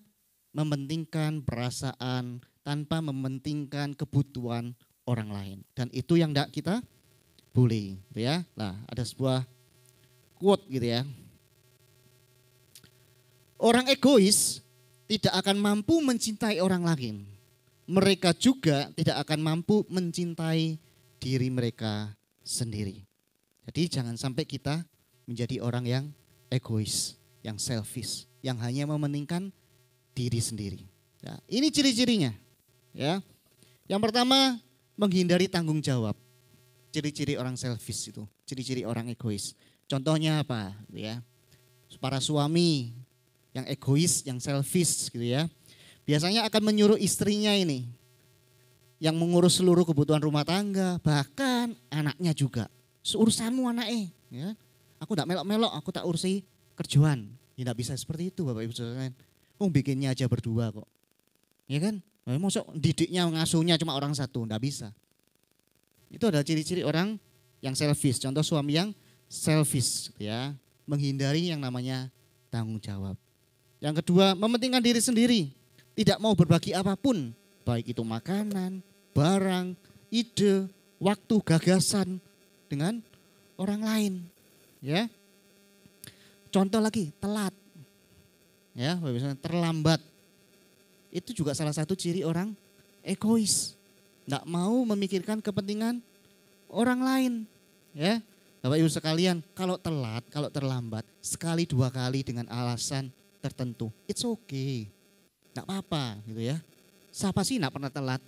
mementingkan perasaan, tanpa mementingkan kebutuhan orang lain. Dan itu yang tidak kita boleh, gitu ya. Nah, ada sebuah quote gitu ya. Orang egois tidak akan mampu mencintai orang lain. Mereka juga tidak akan mampu mencintai diri mereka sendiri. Jadi jangan sampai kita menjadi orang yang egois, yang selfish, yang hanya mementingkan diri sendiri. Ya, ini ciri-cirinya. Ya. Yang pertama, menghindari tanggung jawab. Ciri-ciri orang selfish itu, ciri-ciri orang egois. Contohnya apa? Ya. Para suami yang egois, yang selfish gitu ya. Biasanya akan menyuruh istrinya ini yang mengurus seluruh kebutuhan rumah tangga, bahkan anaknya juga. Urusanmu anaknya, ya. Aku tak melok-melok, aku tak urusi kerjaan. Tidak bisa seperti itu Bapak Ibu Saudara. Bikinnya aja berdua kok. Ya kan? Masuk didiknya, ngasuhnya cuma orang satu, enggak bisa. Itu adalah ciri-ciri orang yang selfish. Contoh suami yang selfish, ya, menghindari yang namanya tanggung jawab. Yang kedua, mementingkan diri sendiri. Tidak mau berbagi apapun, baik itu makanan, barang, ide, waktu, gagasan dengan orang lain. Ya, contoh lagi, telat. Ya, misalnya terlambat. Itu juga salah satu ciri orang egois. Tidak mau memikirkan kepentingan orang lain. Ya, Bapak Ibu sekalian, kalau telat, kalau terlambat, sekali dua kali dengan alasan tertentu, it's okay. Tidak apa-apa gitu ya. Siapa sih tidak pernah telat?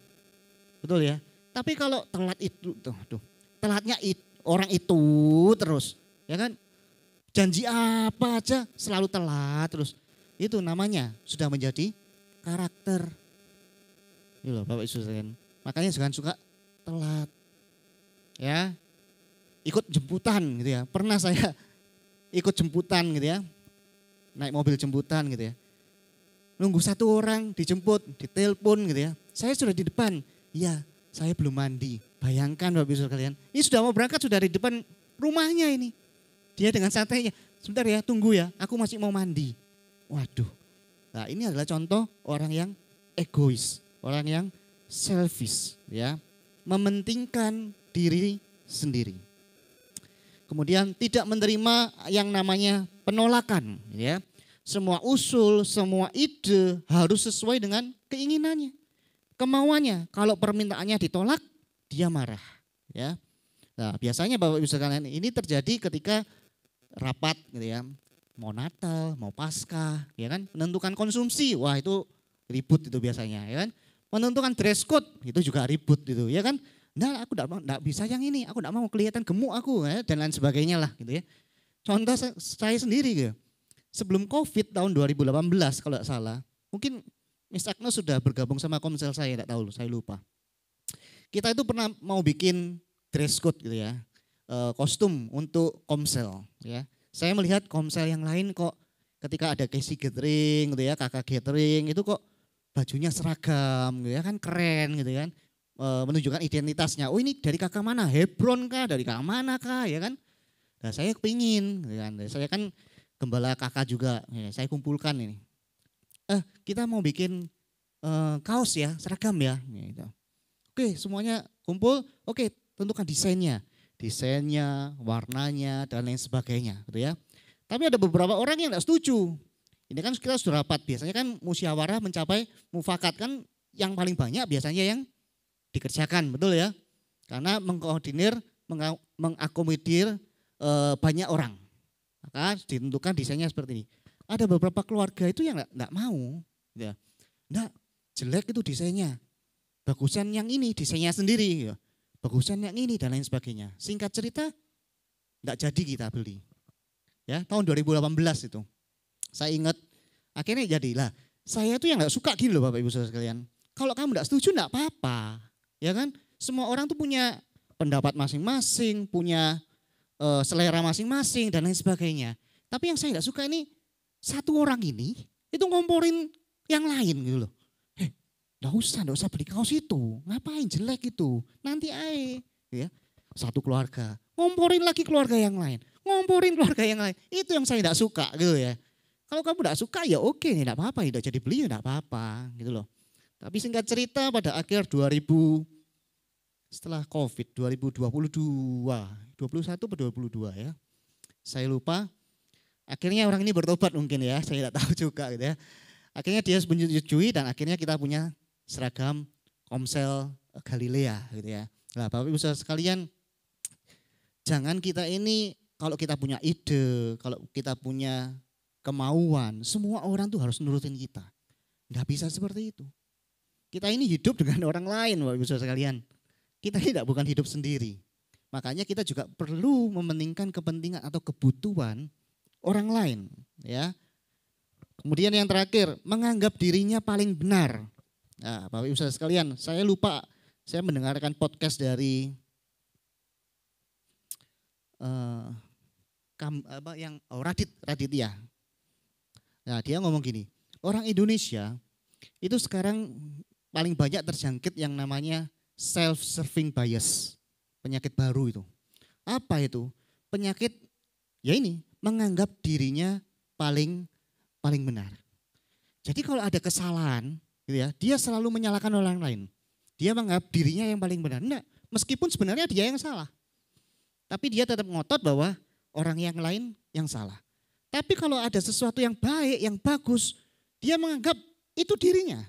Betul ya. Tapi kalau telat itu, telatnya orang itu terus, ya kan? Janji apa aja selalu telat terus. Itu namanya sudah menjadi karakter. Ini loh Bapak Ibu sekalian. Makanya jangan suka telat. Ya. Ikut jemputan gitu ya. Pernah saya ikut jemputan gitu ya. Naik mobil jemputan gitu ya. Nunggu satu orang dijemput, ditelepon gitu ya. Saya sudah di depan. Iya, saya belum mandi. Bayangkan Bapak Ibu sekalian. Ini sudah mau berangkat, sudah di depan rumahnya ini. Dia dengan santainya, sebentar ya, tunggu ya, aku masih mau mandi. Waduh. Nah, ini adalah contoh orang yang egois, orang yang selfish ya. Mementingkan diri sendiri. Kemudian tidak menerima yang namanya penolakan, ya. Semua usul, semua ide harus sesuai dengan keinginannya, kemauannya. Kalau permintaannya ditolak, dia marah, ya. Nah, biasanya Bapak Ibu sekalian ini terjadi ketika rapat gitu ya. Mau Natal, mau Paskah, ya kan? Menentukan konsumsi, wah itu ribut itu biasanya, ya kan? Menentukan dress code, itu juga ribut itu, ya kan? Nah, aku enggak bisa yang ini, aku enggak mau kelihatan gemuk aku, ya, dan lain sebagainya lah gitu ya. Contoh saya sendiri gitu. Sebelum Covid tahun 2018 kalau tidak salah, mungkin Miss Agnes sudah bergabung sama Komsel saya, tidak tahu, saya lupa. Kita itu pernah mau bikin dress code gitu ya, kostum untuk Komsel, ya. Saya melihat Komsel yang lain kok ketika ada Casey Gathering gitu ya, kakak gathering itu kok bajunya seragam gitu ya, kan keren gitu kan. Menunjukkan identitasnya. Oh ini dari kakak mana? Hebron kah? Dari kakak mana kah? Ya kan? Nah saya kepingin, gitu kan. Saya kan gembala kakak juga. Ya, saya kumpulkan ini. Kita mau bikin kaos ya, seragam ya. Gitu. Oke semuanya kumpul. Oke tentukan desainnya, warnanya dan lain sebagainya, gitu ya. Tapi ada beberapa orang yang tidak setuju. Ini kan kita sudah rapat. Biasanya kan musyawarah mencapai mufakat kan yang paling banyak biasanya yang dikerjakan, betul ya? Karena mengkoordinir, mengakomodir banyak orang. Maka ditentukan desainnya seperti ini. Ada beberapa keluarga itu yang enggak mau. Ya. Enggak, jelek itu desainnya. Bagusan yang ini desainnya sendiri. Ya. Bagusan yang ini dan lain sebagainya. Singkat cerita, enggak jadi kita beli. Ya, tahun 2018 itu. Saya ingat, akhirnya jadilah. Saya itu yang enggak suka gini loh Bapak Ibu Saudara sekalian. Kalau kamu enggak setuju enggak apa-apa. Ya kan, semua orang tuh punya pendapat masing-masing, punya selera masing-masing dan lain sebagainya. Tapi yang saya tidak suka ini satu orang ini itu ngomporin yang lain gitu loh. Enggak usah beli kaos itu, ngapain jelek itu, nanti ae. Ya, satu keluarga ngomporin lagi keluarga yang lain, ngomporin keluarga yang lain. Itu yang saya tidak suka gitu ya. Kalau kamu tidak suka ya oke, tidak apa-apa, tidak jadi beli ya tidak apa-apa gitu loh. Tapi singkat cerita pada akhir setelah Covid 2021 atau 22 ya. Saya lupa. Akhirnya orang ini bertobat mungkin ya, saya tidak tahu juga gitu ya. Akhirnya dia menyetujui dan akhirnya kita punya seragam Komsel Galilea gitu ya. Nah, Bapak Ibu Saudara sekalian, jangan kita ini kalau kita punya ide, kalau kita punya kemauan, semua orang tuh harus nurutin kita. Enggak bisa seperti itu. Kita ini hidup dengan orang lain, Bapak Ibu Saudara sekalian. Kita tidak bukan hidup sendiri. Makanya kita juga perlu mementingkan kepentingan atau kebutuhan orang lain, ya. Kemudian yang terakhir, menganggap dirinya paling benar. Nah, Bapak Ibu Saudara sekalian, saya lupa, saya mendengarkan podcast dari Raditya. Nah, dia ngomong gini, orang Indonesia itu sekarang paling banyak terjangkit yang namanya self-serving bias, penyakit baru itu. Apa itu? Penyakit ya ini, menganggap dirinya paling benar. Jadi kalau ada kesalahan, gitu ya, dia selalu menyalahkan orang lain. Dia menganggap dirinya yang paling benar. Enggak, meskipun sebenarnya dia yang salah. Tapi dia tetap ngotot bahwa orang yang lain yang salah. Tapi kalau ada sesuatu yang baik, yang bagus, dia menganggap itu dirinya.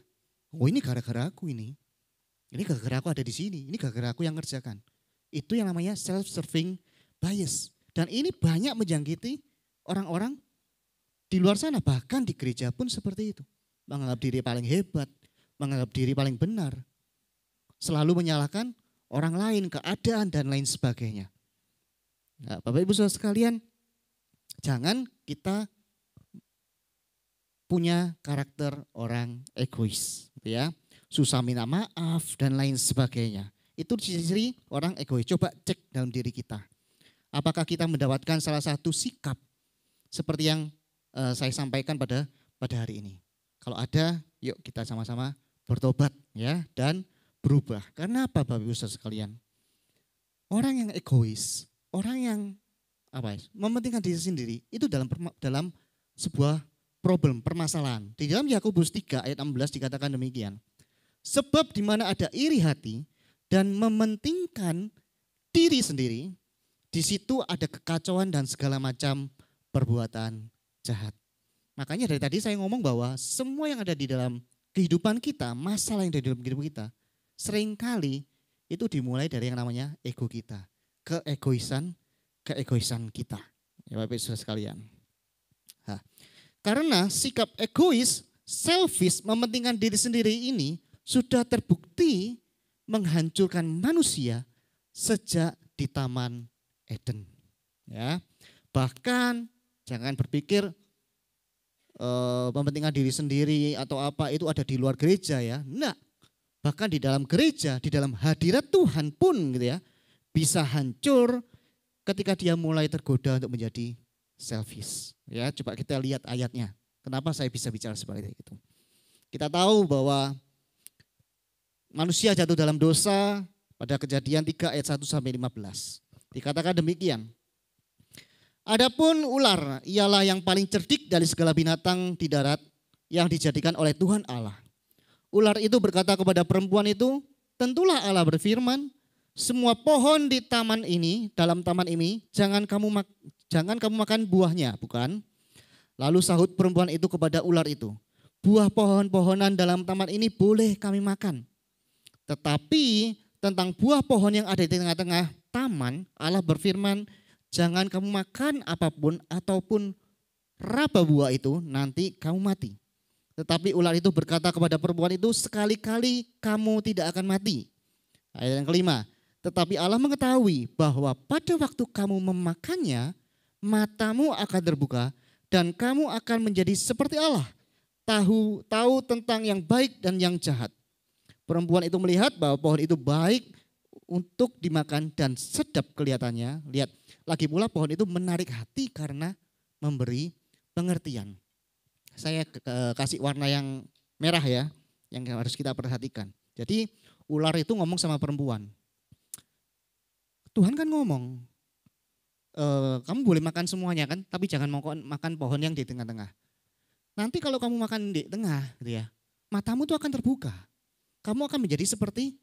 Oh ini gara-gara aku ini. Ini gara-gara aku ada di sini, ini gara-gara aku yang ngerjakan. Itu yang namanya self-serving bias. Dan ini banyak menjangkiti orang-orang di luar sana, bahkan di gereja pun seperti itu. Menganggap diri paling hebat, menganggap diri paling benar. Selalu menyalahkan orang lain, keadaan dan lain sebagainya. Nah, Bapak Ibu Saudara sekalian, jangan kita punya karakter orang egois, gitu ya. Susah minta maaf dan lain sebagainya. Itu ciri orang egois. Coba cek dalam diri kita. Apakah kita mendapatkan salah satu sikap seperti yang saya sampaikan pada hari ini. Kalau ada, yuk kita sama-sama bertobat ya dan berubah. Karena apa Bapak Ibu Saudara sekalian? Orang yang egois, orang yang mementingkan diri sendiri itu dalam sebuah problem, permasalahan. Di dalam Yakobus 3 ayat 16 dikatakan demikian. Sebab di mana ada iri hati dan mementingkan diri sendiri, di situ ada kekacauan dan segala macam perbuatan jahat. Makanya dari tadi saya ngomong bahwa semua yang ada di dalam kehidupan kita, masalah yang ada di dalam kehidupan kita, seringkali itu dimulai dari yang namanya ego kita. Keegoisan kita. Ya Bapak Ibu Saudara sekalian. Nah, karena sikap egois, selfish, mementingkan diri sendiri ini sudah terbukti menghancurkan manusia sejak di Taman Eden. Ya, bahkan jangan berpikir mementingkan diri sendiri atau apa itu ada di luar gereja ya. Enggak. Bahkan di dalam gereja, di dalam hadirat Tuhan pun gitu ya, bisa hancur ketika dia mulai tergoda untuk menjadi selfish. Ya, coba kita lihat ayatnya. Kenapa saya bisa bicara seperti itu? Kita tahu bahwa manusia jatuh dalam dosa pada Kejadian 3 ayat 1 sampai 15. Dikatakan demikian. Adapun ular ialah yang paling cerdik dari segala binatang di darat yang dijadikan oleh Tuhan Allah. Ular itu berkata kepada perempuan itu, tentulah Allah berfirman, semua pohon di taman ini, dalam taman ini, jangan kamu makan buahnya, bukan? Lalu sahut perempuan itu kepada ular itu, buah pohon-pohonan dalam taman ini boleh kami makan. Tetapi tentang buah pohon yang ada di tengah-tengah taman, Allah berfirman, jangan kamu makan apapun ataupun raba buah itu, nanti kamu mati. Tetapi ular itu berkata kepada perempuan itu, sekali-kali kamu tidak akan mati. Ayat yang kelima, tetapi Allah mengetahui bahwa pada waktu kamu memakannya, matamu akan terbuka dan kamu akan menjadi seperti Allah. Tahu tentang yang baik dan yang jahat. Perempuan itu melihat bahwa pohon itu baik untuk dimakan dan sedap kelihatannya. Lihat, lagi pula pohon itu menarik hati karena memberi pengertian. Saya kasih warna yang merah ya, yang harus kita perhatikan. Jadi ular itu ngomong sama perempuan. Tuhan kan ngomong, kamu boleh makan semuanya kan, tapi jangan makan pohon yang di tengah-tengah. Nanti kalau kamu makan di tengah gitu ya, matamu tuh akan terbuka. Kamu akan menjadi seperti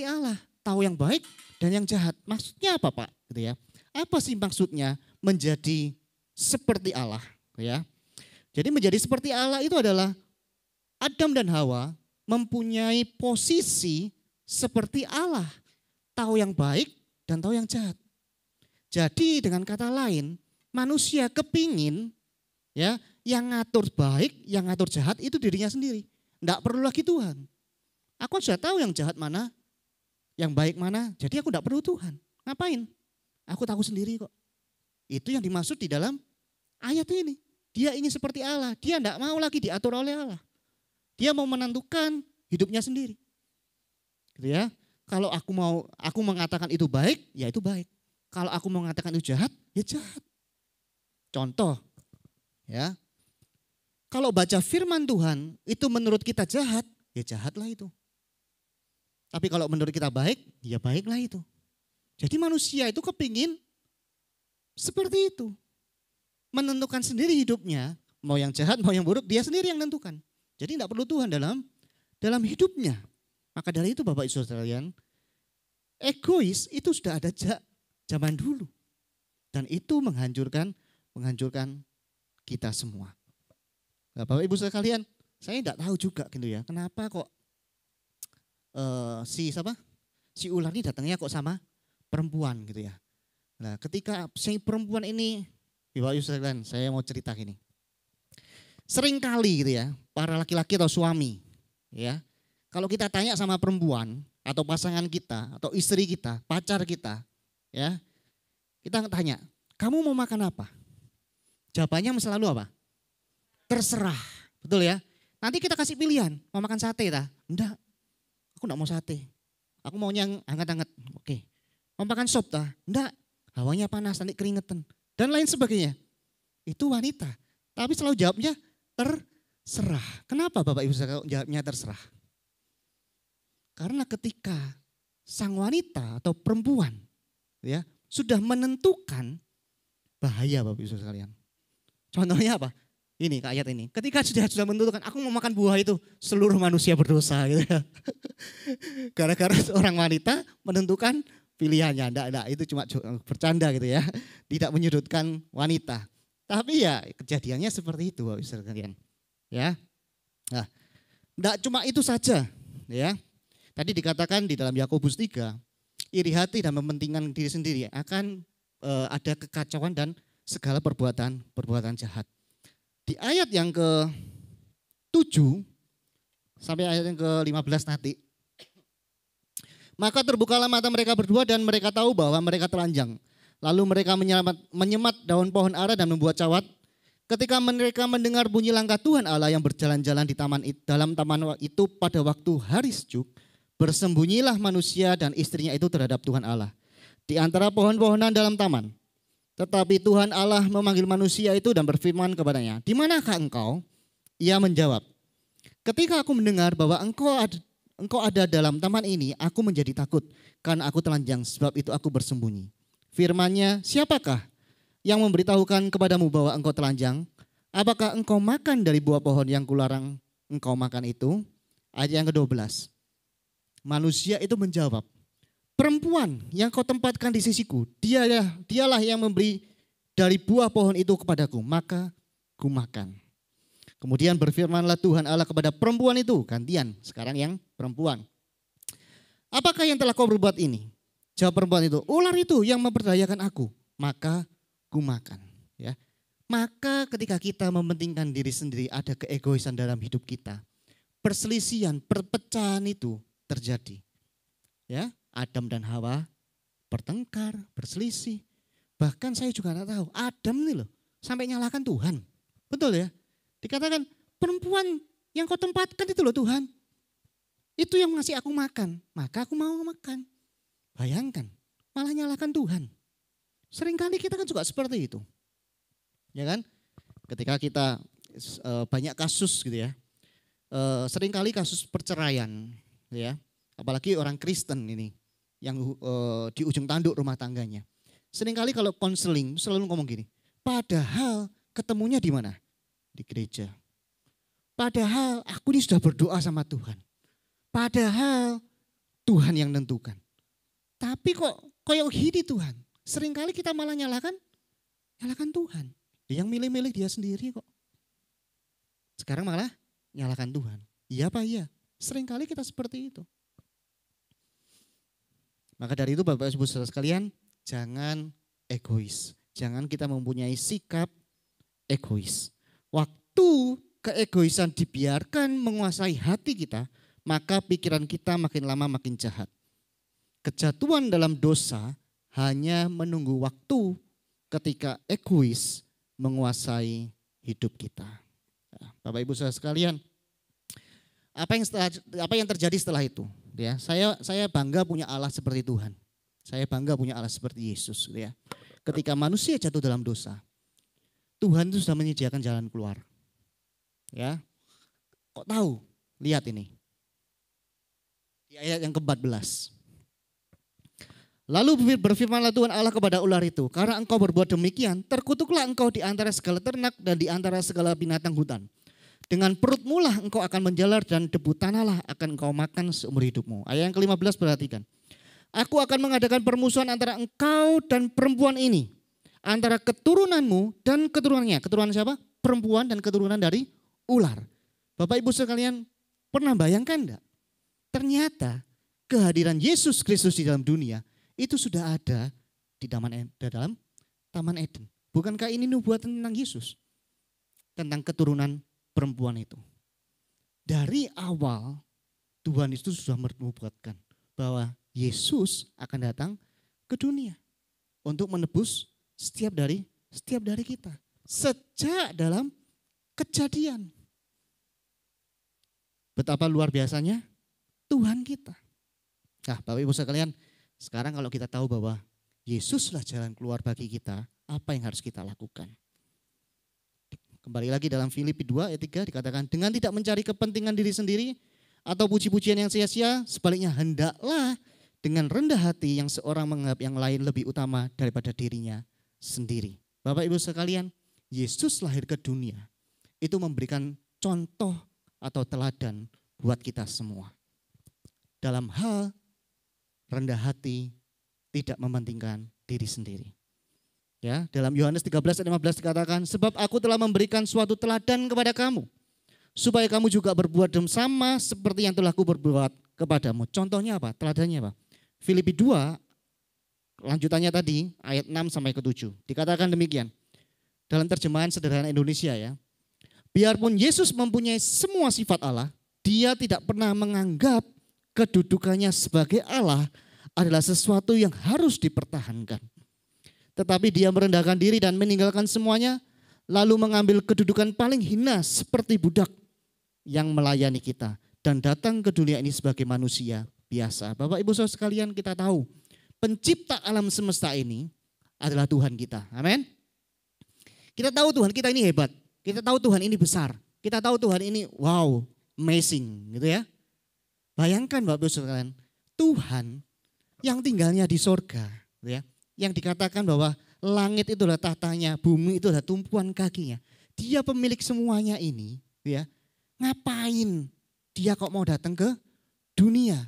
Allah, tahu yang baik dan yang jahat. Maksudnya apa Pak? Gitu ya. Apa sih maksudnya menjadi seperti Allah? Gitu ya. Jadi menjadi seperti Allah itu adalah Adam dan Hawa mempunyai posisi seperti Allah. Tahu yang baik dan tahu yang jahat. Jadi dengan kata lain, manusia kepingin ya, yang ngatur baik, yang ngatur jahat itu dirinya sendiri. Enggak perlu lagi Tuhan. Aku sudah tahu yang jahat mana, yang baik mana, jadi aku enggak perlu Tuhan. Ngapain? Aku tahu sendiri kok. Itu yang dimaksud di dalam ayat ini. Dia ingin seperti Allah, dia enggak mau lagi diatur oleh Allah. Dia mau menentukan hidupnya sendiri. Gitu ya. Kalau aku mengatakan itu baik, ya itu baik. Kalau aku mengatakan itu jahat, ya jahat. Contoh, ya. Kalau baca firman Tuhan, itu menurut kita jahat, ya jahatlah itu. Tapi kalau menurut kita baik, ya baiklah itu. Jadi manusia itu kepingin seperti itu. Menentukan sendiri hidupnya, mau yang jahat, mau yang buruk, dia sendiri yang menentukan. Jadi tidak perlu Tuhan dalam hidupnya. Maka dari itu Bapak Ibu sekalian, egois itu sudah ada zaman dulu. Dan itu menghancurkan kita semua. Nah, Bapak Ibu sekalian, saya tidak tahu juga gitu ya, kenapa kok si ular ini datangnya kok sama perempuan gitu ya. Nah, ketika si perempuan ini, Bapak Ibu sekalian, saya mau cerita gini. Sering kali gitu ya, para laki-laki atau suami, ya, kalau kita tanya sama perempuan atau pasangan kita atau istri kita, pacar kita, ya, kita tanya, kamu mau makan apa? Jawabannya selalu apa? Terserah, betul ya. Nanti kita kasih pilihan, mau makan sate tak? Enggak, aku enggak mau sate. Aku maunya yang hangat-hangat. Oke. Mau makan sop tak? Enggak, hawanya panas, nanti keringetan. Dan lain sebagainya. Itu wanita. Tapi selalu jawabnya terserah. Kenapa Bapak Ibu jawabnya terserah? Karena ketika sang wanita atau perempuan ya sudah menentukan, bahaya Bapak Ibu sekalian. Contohnya apa? Ini ayat ini. Ketika sudah menentukan, aku mau makan buah itu, seluruh manusia berdosa gitu ya. Gara-gara seorang wanita menentukan pilihannya. Enggak, itu cuma bercanda gitu ya. Tidak menyudutkan wanita. Tapi ya kejadiannya seperti itu Bapak Ibu sekalian. Ya. Nah, enggak cuma itu saja, ya. Tadi dikatakan di dalam Yakobus 3, iri hati dan mementingkan diri sendiri akan ada kekacauan dan segala perbuatan jahat. Di ayat yang ke-7 sampai ayat yang ke-15 nanti. Maka terbukalah mata mereka berdua dan mereka tahu bahwa mereka telanjang. Lalu mereka menyemat daun pohon ara dan membuat cawat. Ketika mereka mendengar bunyi langkah Tuhan Allah yang berjalan-jalan di dalam taman itu pada waktu hari sejuk, bersembunyilah manusia dan istrinya itu terhadap Tuhan Allah di antara pohon-pohonan dalam taman. Tetapi Tuhan Allah memanggil manusia itu dan berfirman kepadanya, "Di manakah engkau?" Ia menjawab, "Ketika aku mendengar bahwa engkau ada dalam taman ini, aku menjadi takut karena aku telanjang, sebab itu aku bersembunyi." Firman-Nya, "Siapakah yang memberitahukan kepadamu bahwa engkau telanjang? Apakah engkau makan dari buah pohon yang kularang engkau makan itu?" Ayat yang ke-12. Manusia itu menjawab, "Perempuan yang kau tempatkan di sisiku, dialah yang memberi dari buah pohon itu kepadaku, maka ku makan." Kemudian berfirmanlah Tuhan Allah kepada perempuan itu, gantian sekarang yang perempuan. "Apakah yang telah kau berbuat ini?" Jawab perempuan itu, "Ular itu yang memperdayakan aku, maka ku makan." Ya. Maka ketika kita mementingkan diri sendiri, ada keegoisan dalam hidup kita. Perselisihan, perpecahan itu terjadi. Ya, Adam dan Hawa bertengkar, berselisih. Bahkan saya juga tidak tahu, Adam ini loh sampai nyalakan Tuhan. Betul ya? Dikatakan perempuan yang kau tempatkan itu loh Tuhan. Itu yang ngasih aku makan, maka aku mau makan. Bayangkan, malah nyalakan Tuhan. Seringkali kita kan juga seperti itu. Ya kan? Ketika kita banyak kasus gitu ya. Seringkali kasus perceraian ya. Apalagi orang Kristen ini yang di ujung tanduk rumah tangganya. Seringkali kalau konseling selalu ngomong gini, padahal ketemunya di mana? Di gereja. Padahal aku ini sudah berdoa sama Tuhan. Padahal Tuhan yang nentukan. Tapi kok koyok gini Tuhan. Seringkali kita malah nyalakan Tuhan. Dia yang milih-milih dia sendiri kok. Sekarang malah nyalakan Tuhan. Iya apa iya? Seringkali kita seperti itu. Maka dari itu Bapak Ibu Saudara sekalian, jangan egois. Jangan kita mempunyai sikap egois. Waktu keegoisan dibiarkan menguasai hati kita, maka pikiran kita makin lama makin jahat. Kejatuhan dalam dosa hanya menunggu waktu ketika egois menguasai hidup kita. Bapak Ibu Saudara sekalian, apa yang terjadi setelah itu? Ya, saya bangga punya Allah seperti Tuhan. Saya bangga punya Allah seperti Yesus. Ya. Ketika manusia jatuh dalam dosa, Tuhan itu sudah menyediakan jalan keluar. Ya, kok tahu? Lihat ini. Di ayat yang ke-14. Lalu berfirmanlah Tuhan Allah kepada ular itu, karena engkau berbuat demikian, terkutuklah engkau di antara segala ternak dan di antara segala binatang hutan. Dengan perutmu lah engkau akan menjalar dan debu tanahlah akan engkau makan seumur hidupmu. Ayat yang ke-15 perhatikan. Aku akan mengadakan permusuhan antara engkau dan perempuan ini. Antara keturunanmu dan keturunannya. Keturunan siapa? Perempuan dan keturunan dari ular. Bapak Ibu sekalian pernah bayangkan enggak? Ternyata kehadiran Yesus Kristus di dalam dunia itu sudah ada di dalam Taman Eden. Bukankah ini nubuatan tentang Yesus? Tentang keturunan perempuan itu. Dari awal Tuhan itu sudah menubuatkan bahwa Yesus akan datang ke dunia untuk menebus setiap dari kita. Sejak dalam kejadian. Betapa luar biasanya Tuhan kita. Nah, Bapak Ibu sekalian, sekarang kalau kita tahu bahwa Yesuslah jalan keluar bagi kita, apa yang harus kita lakukan? Kembali lagi dalam Filipi 2 ayat 3 dikatakan, dengan tidak mencari kepentingan diri sendiri atau puji-pujian yang sia-sia, sebaliknya hendaklah dengan rendah hati yang seorang menganggap yang lain lebih utama daripada dirinya sendiri. Bapak Ibu sekalian, Yesus lahir ke dunia, itu memberikan contoh atau teladan buat kita semua. Dalam hal rendah hati, tidak mementingkan diri sendiri. Ya, dalam Yohanes 13 ayat 15 dikatakan, sebab aku telah memberikan suatu teladan kepada kamu, supaya kamu juga berbuat sama seperti yang telah aku berbuat kepadamu. Contohnya apa? Teladannya apa? Filipi 2, lanjutannya tadi, ayat 6 sampai ke 7. Dikatakan demikian, dalam terjemahan sederhana Indonesia ya. Biarpun Yesus mempunyai semua sifat Allah, dia tidak pernah menganggap kedudukannya sebagai Allah adalah sesuatu yang harus dipertahankan. Tetapi dia merendahkan diri dan meninggalkan semuanya, lalu mengambil kedudukan paling hina seperti budak yang melayani kita. Dan datang ke dunia ini sebagai manusia biasa. Bapak Ibu Saudara sekalian, kita tahu pencipta alam semesta ini adalah Tuhan kita. Amin. Kita tahu Tuhan kita ini hebat. Kita tahu Tuhan ini besar. Kita tahu Tuhan ini wow, amazing gitu ya. Bayangkan Bapak Ibu Saudara sekalian, Tuhan yang tinggalnya di sorga gitu ya. Yang dikatakan bahwa langit itu adalah tahtanya, bumi itu adalah tumpuan kakinya. Dia pemilik semuanya ini, ya. Ngapain dia kok mau datang ke dunia?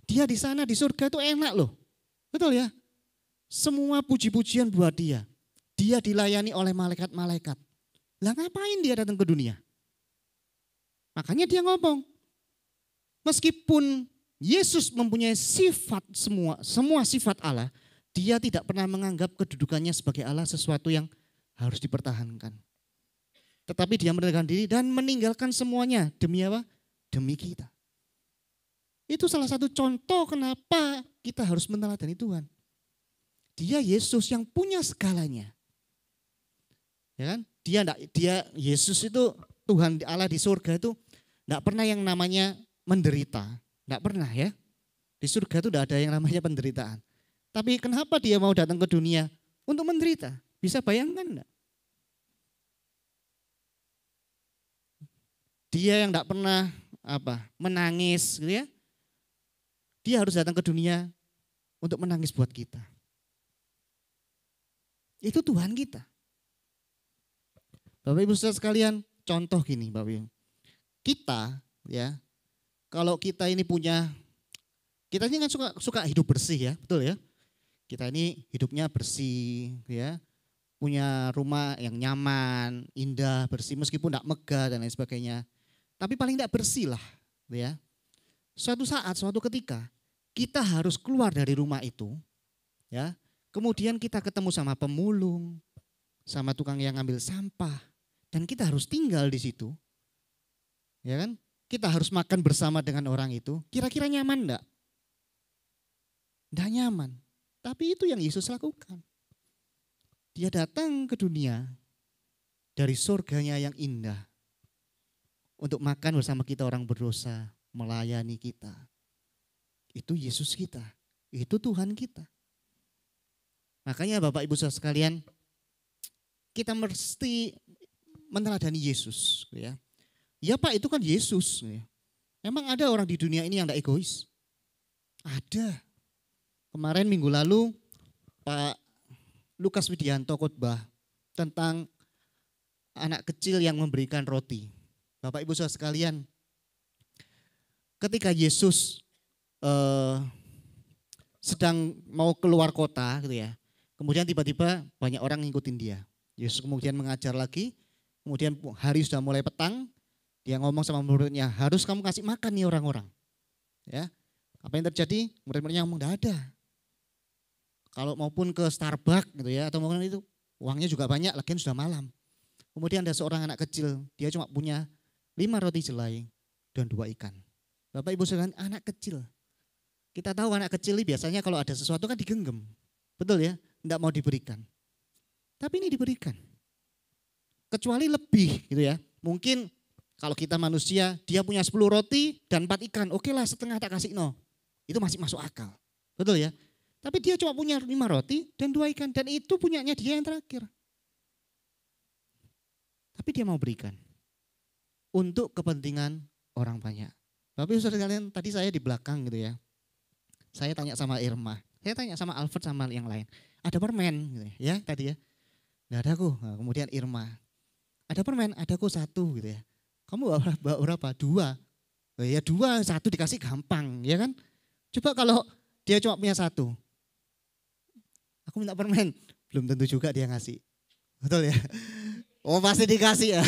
Dia di sana di surga itu enak loh. Betul ya? Semua puji-pujian buat dia. Dia dilayani oleh malaikat-malaikat. Lah ngapain dia datang ke dunia? Makanya dia ngomong, meskipun Yesus mempunyai sifat semua sifat Allah, dia tidak pernah menganggap kedudukannya sebagai Allah sesuatu yang harus dipertahankan. Tetapi dia merendahkan diri dan meninggalkan semuanya. Demi apa? Demi kita. Itu salah satu contoh kenapa kita harus meneladani Tuhan. Dia Yesus yang punya segalanya. Ya kan? Dia Yesus itu Tuhan Allah di surga itu enggak pernah yang namanya menderita. Enggak pernah ya. Di surga itu enggak ada yang namanya penderitaan. Tapi kenapa dia mau datang ke dunia untuk menderita? Bisa bayangkan enggak? Dia yang enggak pernah menangis gitu ya. Dia harus datang ke dunia untuk menangis buat kita. Itu Tuhan kita. Bapak Ibu Saudara sekalian, contoh gini Bapak Ibu. Kita ya, kalau kita ini kita ini kan suka hidup bersih ya, betul ya. Kita ini hidupnya bersih ya, punya rumah yang nyaman, indah, bersih meskipun tidak megah dan lain sebagainya. Tapi paling tidak bersih lah ya. Suatu saat, suatu ketika kita harus keluar dari rumah itu ya. Kemudian kita ketemu sama pemulung, sama tukang yang ngambil sampah dan kita harus tinggal di situ. Ya kan? Kita harus makan bersama dengan orang itu. Kira-kira nyaman enggak? Enggak nyaman. Tapi itu yang Yesus lakukan. Dia datang ke dunia dari surganya yang indah. Untuk makan bersama kita orang berdosa, melayani kita. Itu Yesus kita, itu Tuhan kita. Makanya Bapak Ibu Saudara sekalian, kita mesti meneladani Yesus. Ya Pak, itu kan Yesus. Emang ada orang di dunia ini yang tidak egois? Ada. Kemarin minggu lalu Pak Lukas Widianto khotbah tentang anak kecil yang memberikan roti. Bapak Ibu Saudara sekalian, ketika Yesus sedang mau keluar kota gitu ya, kemudian tiba-tiba banyak orang ngikutin dia. Yesus kemudian mengajar lagi, kemudian hari sudah mulai petang, dia ngomong sama muridnya, harus kamu kasih makan nih orang-orang. Ya, apa yang terjadi? Murid-muridnya ngomong, enggak ada. Kalau maupun ke Starbucks gitu ya, atau mungkin itu uangnya juga banyak, lagian sudah malam. Kemudian ada seorang anak kecil, dia cuma punya 5 roti jelai dan 2 ikan. Bapak Ibu sekalian, anak kecil. Kita tahu anak kecil ini biasanya kalau ada sesuatu kan digenggam. Betul ya? Tidak mau diberikan. Tapi ini diberikan. Kecuali lebih gitu ya. Mungkin kalau kita manusia, dia punya 10 roti dan 4 ikan. Oke lah, setengah tak kasih no. Itu masih masuk akal. Betul ya? Tapi dia cuma punya 5 roti dan 2 ikan. Dan itu punyanya dia yang terakhir. Tapi dia mau berikan. Untuk kepentingan orang banyak. Bapak Ibu Saudara sekalian, tadi saya di belakang gitu ya. Saya tanya sama Irma. Saya tanya sama Alfred sama yang lain. Ada permen gitu ya tadi ya. Nggak ada kok. Nah, kemudian Irma. Ada permen, ada kok 1 gitu ya. Kamu bawa berapa? 2. Oh ya 2, 1 dikasih gampang ya kan. Coba kalau dia cuma punya 1. aku minta permen. Belum tentu juga dia ngasih. Betul ya? Oh pasti dikasih ya.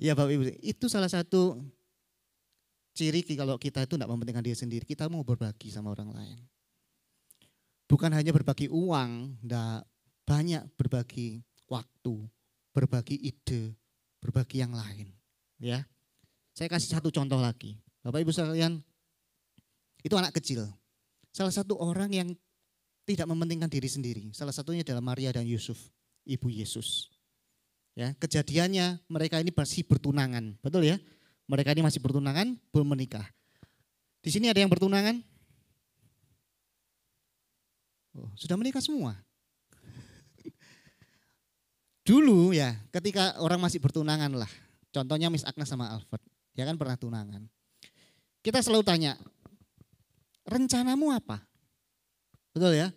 Ya Bapak Ibu, itu salah satu ciri kalau kita itu tidak mementingkan diri sendiri. Kita mau berbagi sama orang lain. Bukan hanya berbagi uang, enggak, banyak berbagi waktu, berbagi ide, berbagi yang lain. Ya, saya kasih satu contoh lagi. Bapak Ibu sekalian, itu anak kecil. Salah satu orang yang tidak mementingkan diri sendiri. Salah satunya adalah Maria dan Yusuf, ibu Yesus. Ya, kejadiannya mereka ini masih bertunangan, betul ya? Mereka ini masih bertunangan, belum menikah. Di sini ada yang bertunangan? Oh, sudah menikah semua. Dulu ya, ketika orang masih bertunangan lah. Contohnya Miss Agnes sama Alfred, ya kan pernah tunangan. Kita selalu tanya, rencanamu apa? Betul ya?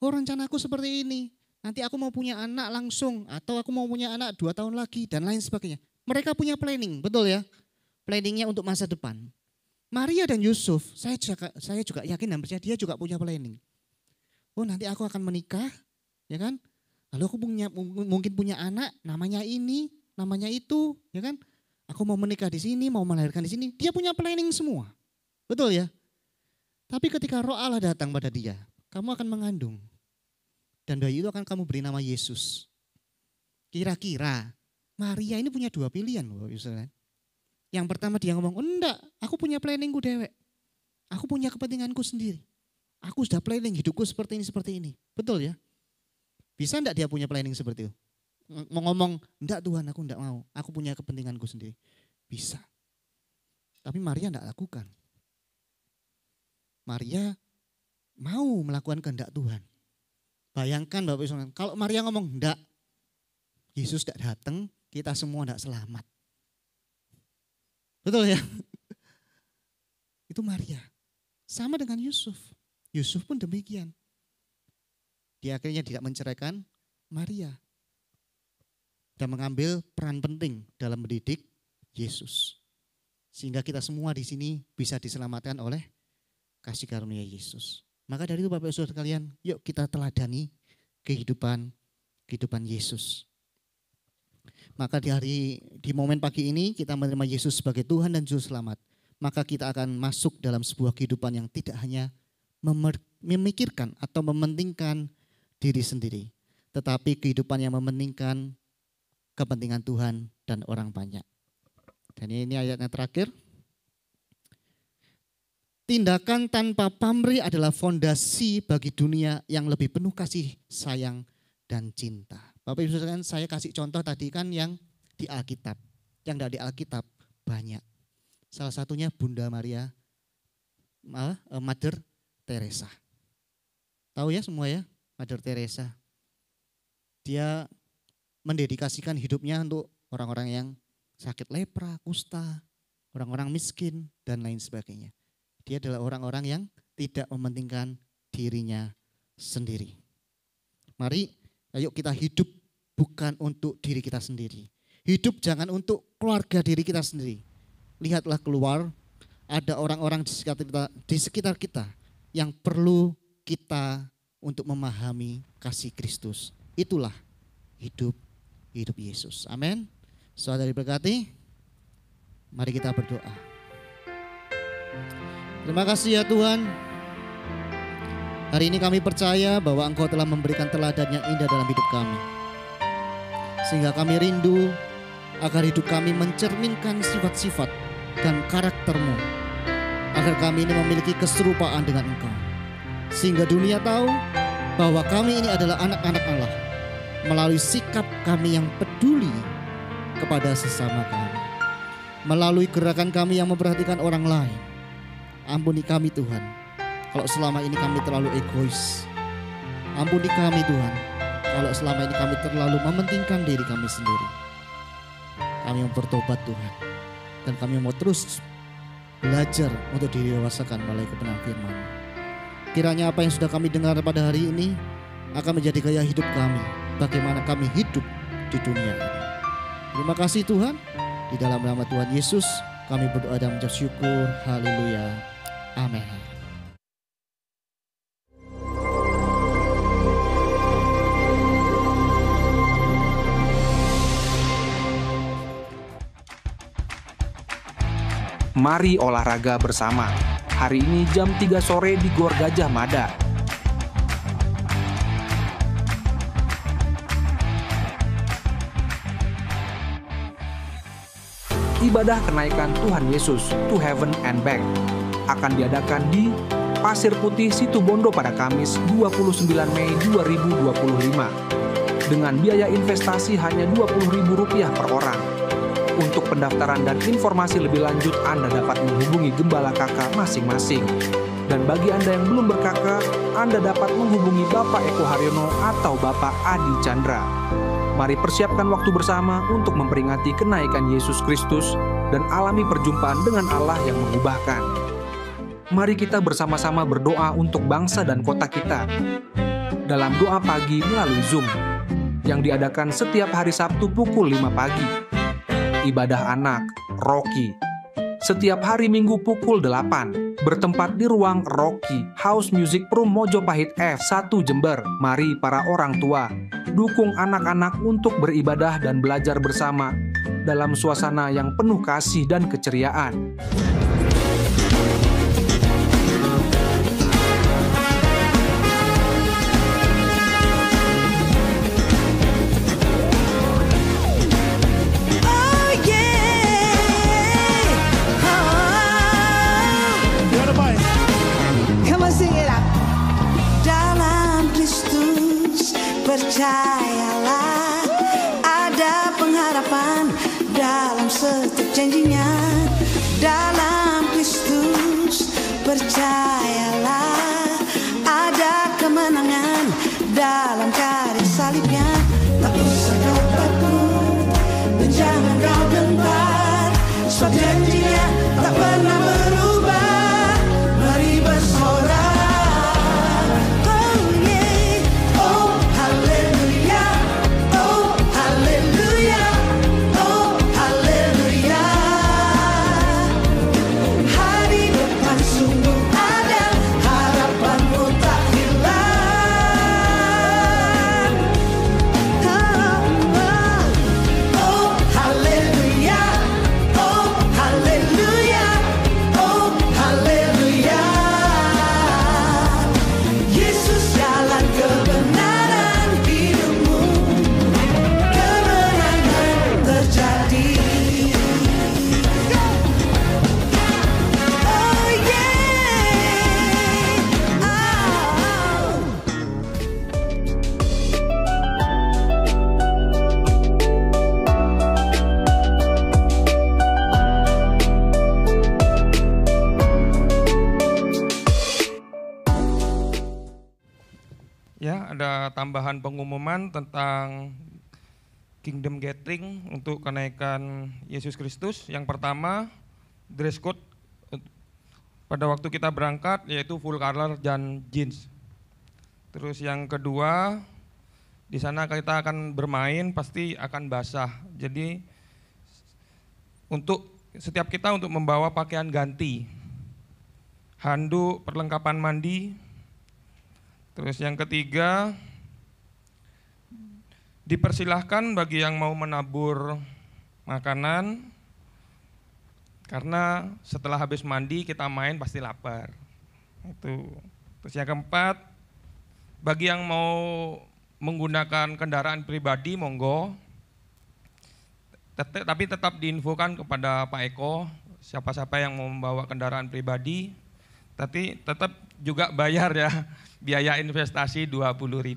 Oh rencanaku seperti ini. Nanti aku mau punya anak langsung. Atau aku mau punya anak 2 tahun lagi dan lain sebagainya. Mereka punya planning, betul ya? Planningnya untuk masa depan. Maria dan Yusuf, saya juga yakin dan percaya dia juga punya planning. Oh nanti aku akan menikah, ya kan? Lalu aku mungkin punya anak, namanya ini, namanya itu, ya kan? Aku mau menikah di sini, mau melahirkan di sini. Dia punya planning semua, betul ya? Tapi ketika Roh Allah datang pada dia, kamu akan mengandung. Dan bayi itu akan kamu beri nama Yesus. Kira-kira Maria ini punya 2 pilihan loh. Yang pertama dia ngomong, enggak, aku punya planningku dewek. Aku punya kepentinganku sendiri. Aku sudah planning hidupku seperti ini. Betul ya? Bisa enggak dia punya planning seperti itu? Mau ngomong, enggak Tuhan aku enggak mau. Aku punya kepentinganku sendiri. Bisa. Tapi Maria enggak lakukan. Maria mau melakukan kehendak Tuhan. Bayangkan Bapak Ibu, kalau Maria ngomong enggak, Yesus tidak datang, kita semua enggak selamat. Betul ya? Itu Maria. Sama dengan Yusuf. Yusuf pun demikian. Dia akhirnya tidak menceraikan Maria. Dan mengambil peran penting dalam mendidik Yesus. Sehingga kita semua di sini bisa diselamatkan oleh kasih karunia Yesus. Maka dari itu Bapak Ibu Saudara sekalian, yuk kita teladani kehidupan Yesus. Maka di momen pagi ini kita menerima Yesus sebagai Tuhan dan Juru Selamat. Maka kita akan masuk dalam sebuah kehidupan yang tidak hanya memikirkan atau mementingkan diri sendiri. Tetapi kehidupan yang mementingkan kepentingan Tuhan dan orang banyak. Dan ini ayatnya terakhir. Tindakan tanpa pamrih adalah fondasi bagi dunia yang lebih penuh kasih sayang dan cinta. Bapak Ibu sekalian, saya kasih contoh tadi kan yang di Alkitab. Yang tidak di Alkitab banyak. Salah satunya Bunda Maria, Mother Teresa. Tahu ya semua ya, Mother Teresa. Dia mendedikasikan hidupnya untuk orang-orang yang sakit lepra, kusta, orang-orang miskin dan lain sebagainya. Dia adalah orang-orang yang tidak mementingkan dirinya sendiri. Mari, ayo kita hidup bukan untuk diri kita sendiri. Hidup jangan untuk keluarga diri kita sendiri. Lihatlah keluar, ada orang-orang di sekitar kita yang perlu kita untuk memahami kasih Kristus. Itulah hidup Yesus. Amin. Saudara diberkati, mari kita berdoa. Terima kasih ya Tuhan. Hari ini kami percaya bahwa Engkau telah memberikan teladan yang indah dalam hidup kami. Sehingga kami rindu agar hidup kami mencerminkan sifat-sifat dan karakter-Mu. Agar kami ini memiliki keserupaan dengan Engkau. Sehingga dunia tahu bahwa kami ini adalah anak-anak Allah. Melalui sikap kami yang peduli kepada sesama kami. Melalui gerakan kami yang memperhatikan orang lain. Ampuni kami Tuhan, kalau selama ini kami terlalu egois. Ampuni kami Tuhan, kalau selama ini kami terlalu mementingkan diri kami sendiri. Kami mau bertobat Tuhan, dan kami mau terus belajar untuk didewasakan melalui kebenaran firman. Kiranya apa yang sudah kami dengar pada hari ini akan menjadi gaya hidup kami, bagaimana kami hidup di dunia ini. Terima kasih Tuhan, di dalam nama Tuhan Yesus kami berdoa dan mengucap syukur. Haleluya. Amin. Mari olahraga bersama. Hari ini jam 3 sore di Gor Gajah Mada. Ibadah kenaikan Tuhan Yesus to Heaven and Back akan diadakan di Pasir Putih Situbondo pada Kamis 29 Mei 2025 dengan biaya investasi hanya Rp20.000 per orang. Untuk pendaftaran dan informasi lebih lanjut, Anda dapat menghubungi gembala KK masing-masing. Dan bagi Anda yang belum ber-KK, Anda dapat menghubungi Bapak Eko Haryono atau Bapak Adi Chandra. Mari persiapkan waktu bersama untuk memperingati kenaikan Yesus Kristus dan alami perjumpaan dengan Allah yang mengubahkan. Mari kita bersama-sama berdoa untuk bangsa dan kota kita. Dalam doa pagi melalui Zoom, yang diadakan setiap hari Sabtu pukul 5 pagi. Ibadah anak, Rocky, setiap hari Minggu pukul 8, bertempat di ruang Rocky House Music Room Mojopahit F1 Jember. Mari para orang tua, dukung anak-anak untuk beribadah dan belajar bersama dalam suasana yang penuh kasih dan keceriaan. Percayalah, ada pengharapan dalam setiap janjinya. Dalam Kristus percayalah, ada kemenangan dalam karya salibnya. Tak usah kau takut dan jangan kau gentar, sebab janjinya tak pernah berubah. Mari bersorak. Ada tambahan pengumuman tentang Kingdom Gathering untuk kenaikan Yesus Kristus. Yang pertama, dress code pada waktu kita berangkat yaitu full color dan jeans. Terus yang kedua, di sana kita akan bermain pasti akan basah. Jadi untuk setiap kita untuk membawa pakaian ganti, handuk, perlengkapan mandi. Terus yang ketiga, dipersilahkan bagi yang mau menabur makanan, karena setelah habis mandi kita main pasti lapar. Itu. Terus yang keempat, bagi yang mau menggunakan kendaraan pribadi monggo, tapi tetap diinfokan kepada Pak Eko siapa-siapa yang mau membawa kendaraan pribadi, tapi tetap juga bayar ya. Biaya investasi 20.000.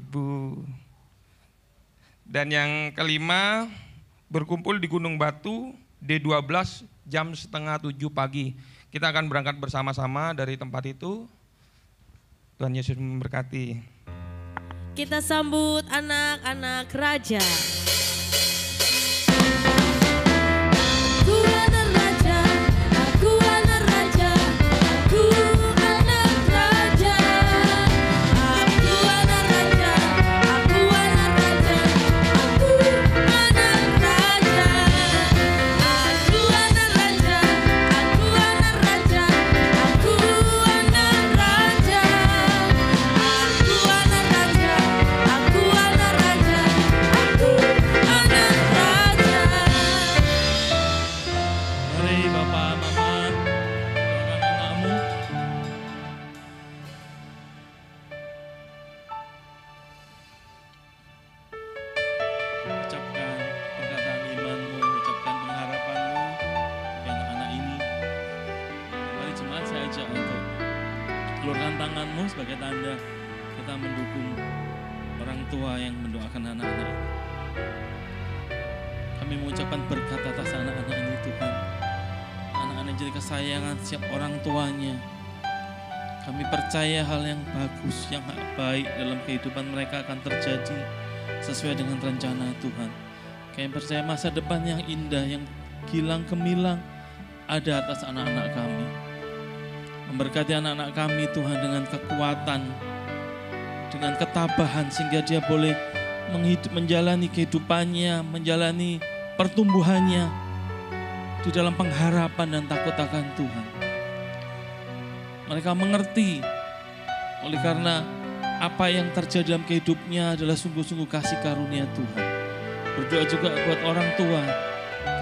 Dan yang kelima, berkumpul di Gunung Batu D12 jam 6:30 pagi. Kita akan berangkat bersama-sama dari tempat itu. Tuhan Yesus memberkati. Kita sambut anak-anak raja. Aku uluran tangan-Mu sebagai tanda kita mendukung orang tua yang mendoakan anak-anak ini. Kami mengucapkan berkat atas anak-anak ini Tuhan. Anak-anak jadi kesayangan setiap orang tuanya. Kami percaya hal yang bagus, yang baik dalam kehidupan mereka akan terjadi sesuai dengan rencana Tuhan. Kami percaya masa depan yang indah, yang gilang gemilang ada atas anak-anak kami. Memberkati anak-anak kami Tuhan dengan kekuatan, dengan ketabahan sehingga dia boleh menjalani kehidupannya, menjalani pertumbuhannya di dalam pengharapan dan takut akan Tuhan. Mereka mengerti oleh karena apa yang terjadi dalam kehidupnya adalah sungguh-sungguh kasih karunia Tuhan. Berdoa juga buat orang tua,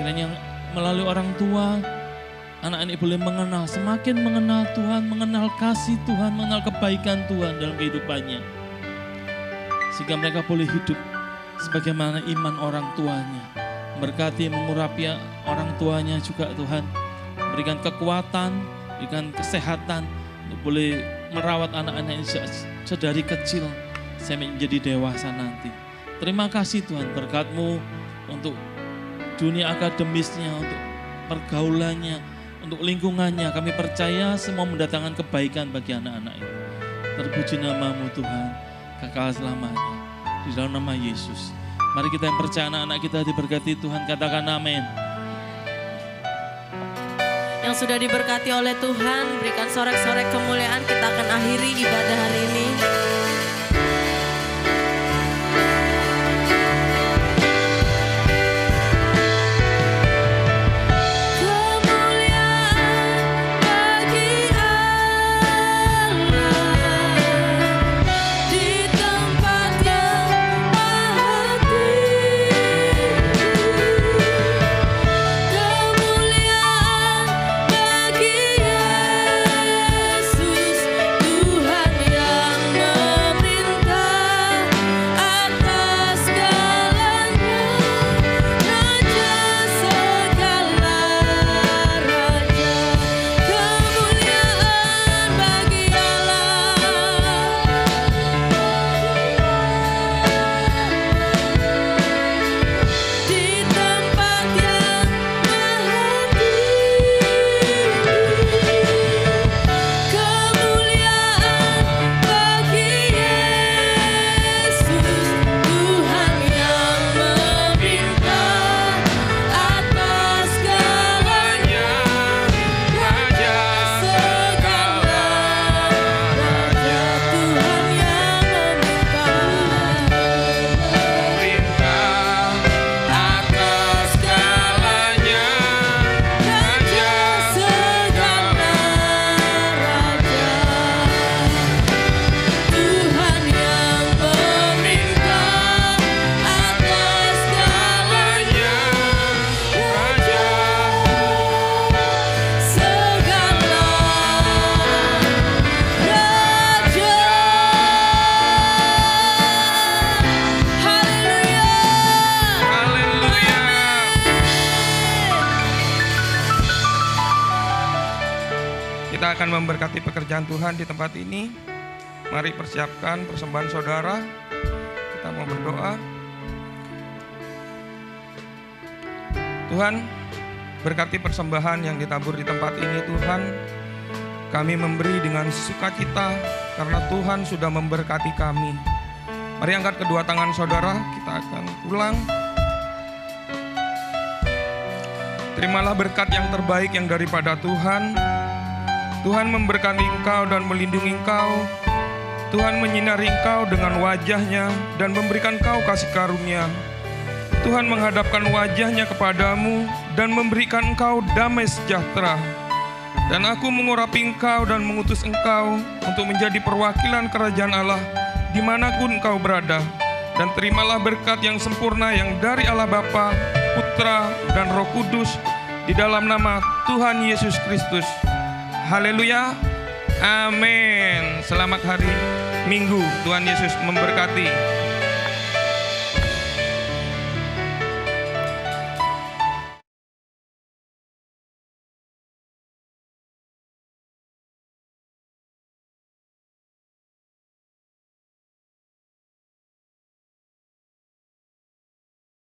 kiranya melalui orang tua anak ini boleh mengenal, semakin mengenal Tuhan, mengenal kasih Tuhan, mengenal kebaikan Tuhan dalam kehidupannya. Sehingga mereka boleh hidup sebagaimana iman orang tuanya. Berkati mengurapi orang tuanya juga Tuhan. Berikan kekuatan, berikan kesehatan untuk boleh merawat anak-anak ini sedari kecil sampai menjadi dewasa nanti. Terima kasih Tuhan berkat-Mu untuk dunia akademisnya, untuk pergaulannya, untuk lingkungannya. Kami percaya semua mendatangkan kebaikan bagi anak-anak ini. Terpuji nama-Mu Tuhan, kekal selamanya. Di dalam nama Yesus. Mari kita yang percaya anak-anak kita diberkati Tuhan, katakan amin. Yang sudah diberkati oleh Tuhan, berikan sorak-sorai kemuliaan. Kita akan akhiri ibadah hari ini. Kita akan memberkati pekerjaan Tuhan di tempat ini. Mari persiapkan persembahan saudara. Kita mau berdoa. Tuhan, berkati persembahan yang ditabur di tempat ini Tuhan. Kami memberi dengan sukacita karena Tuhan sudah memberkati kami. Mari angkat kedua tangan saudara, kita akan pulang. Terimalah berkat yang terbaik yang daripada Tuhan. Tuhan memberkati engkau dan melindungi engkau. Tuhan menyinari engkau dengan wajah-Nya dan memberikan engkau kasih karunia. Tuhan menghadapkan wajah-Nya kepadamu dan memberikan engkau damai sejahtera. Dan aku mengurapi engkau dan mengutus engkau untuk menjadi perwakilan kerajaan Allah dimanapun engkau berada. Dan terimalah berkat yang sempurna yang dari Allah Bapa, Putra, dan Roh Kudus di dalam nama Tuhan Yesus Kristus. Haleluya, amin. Selamat hari Minggu, Tuhan Yesus memberkati.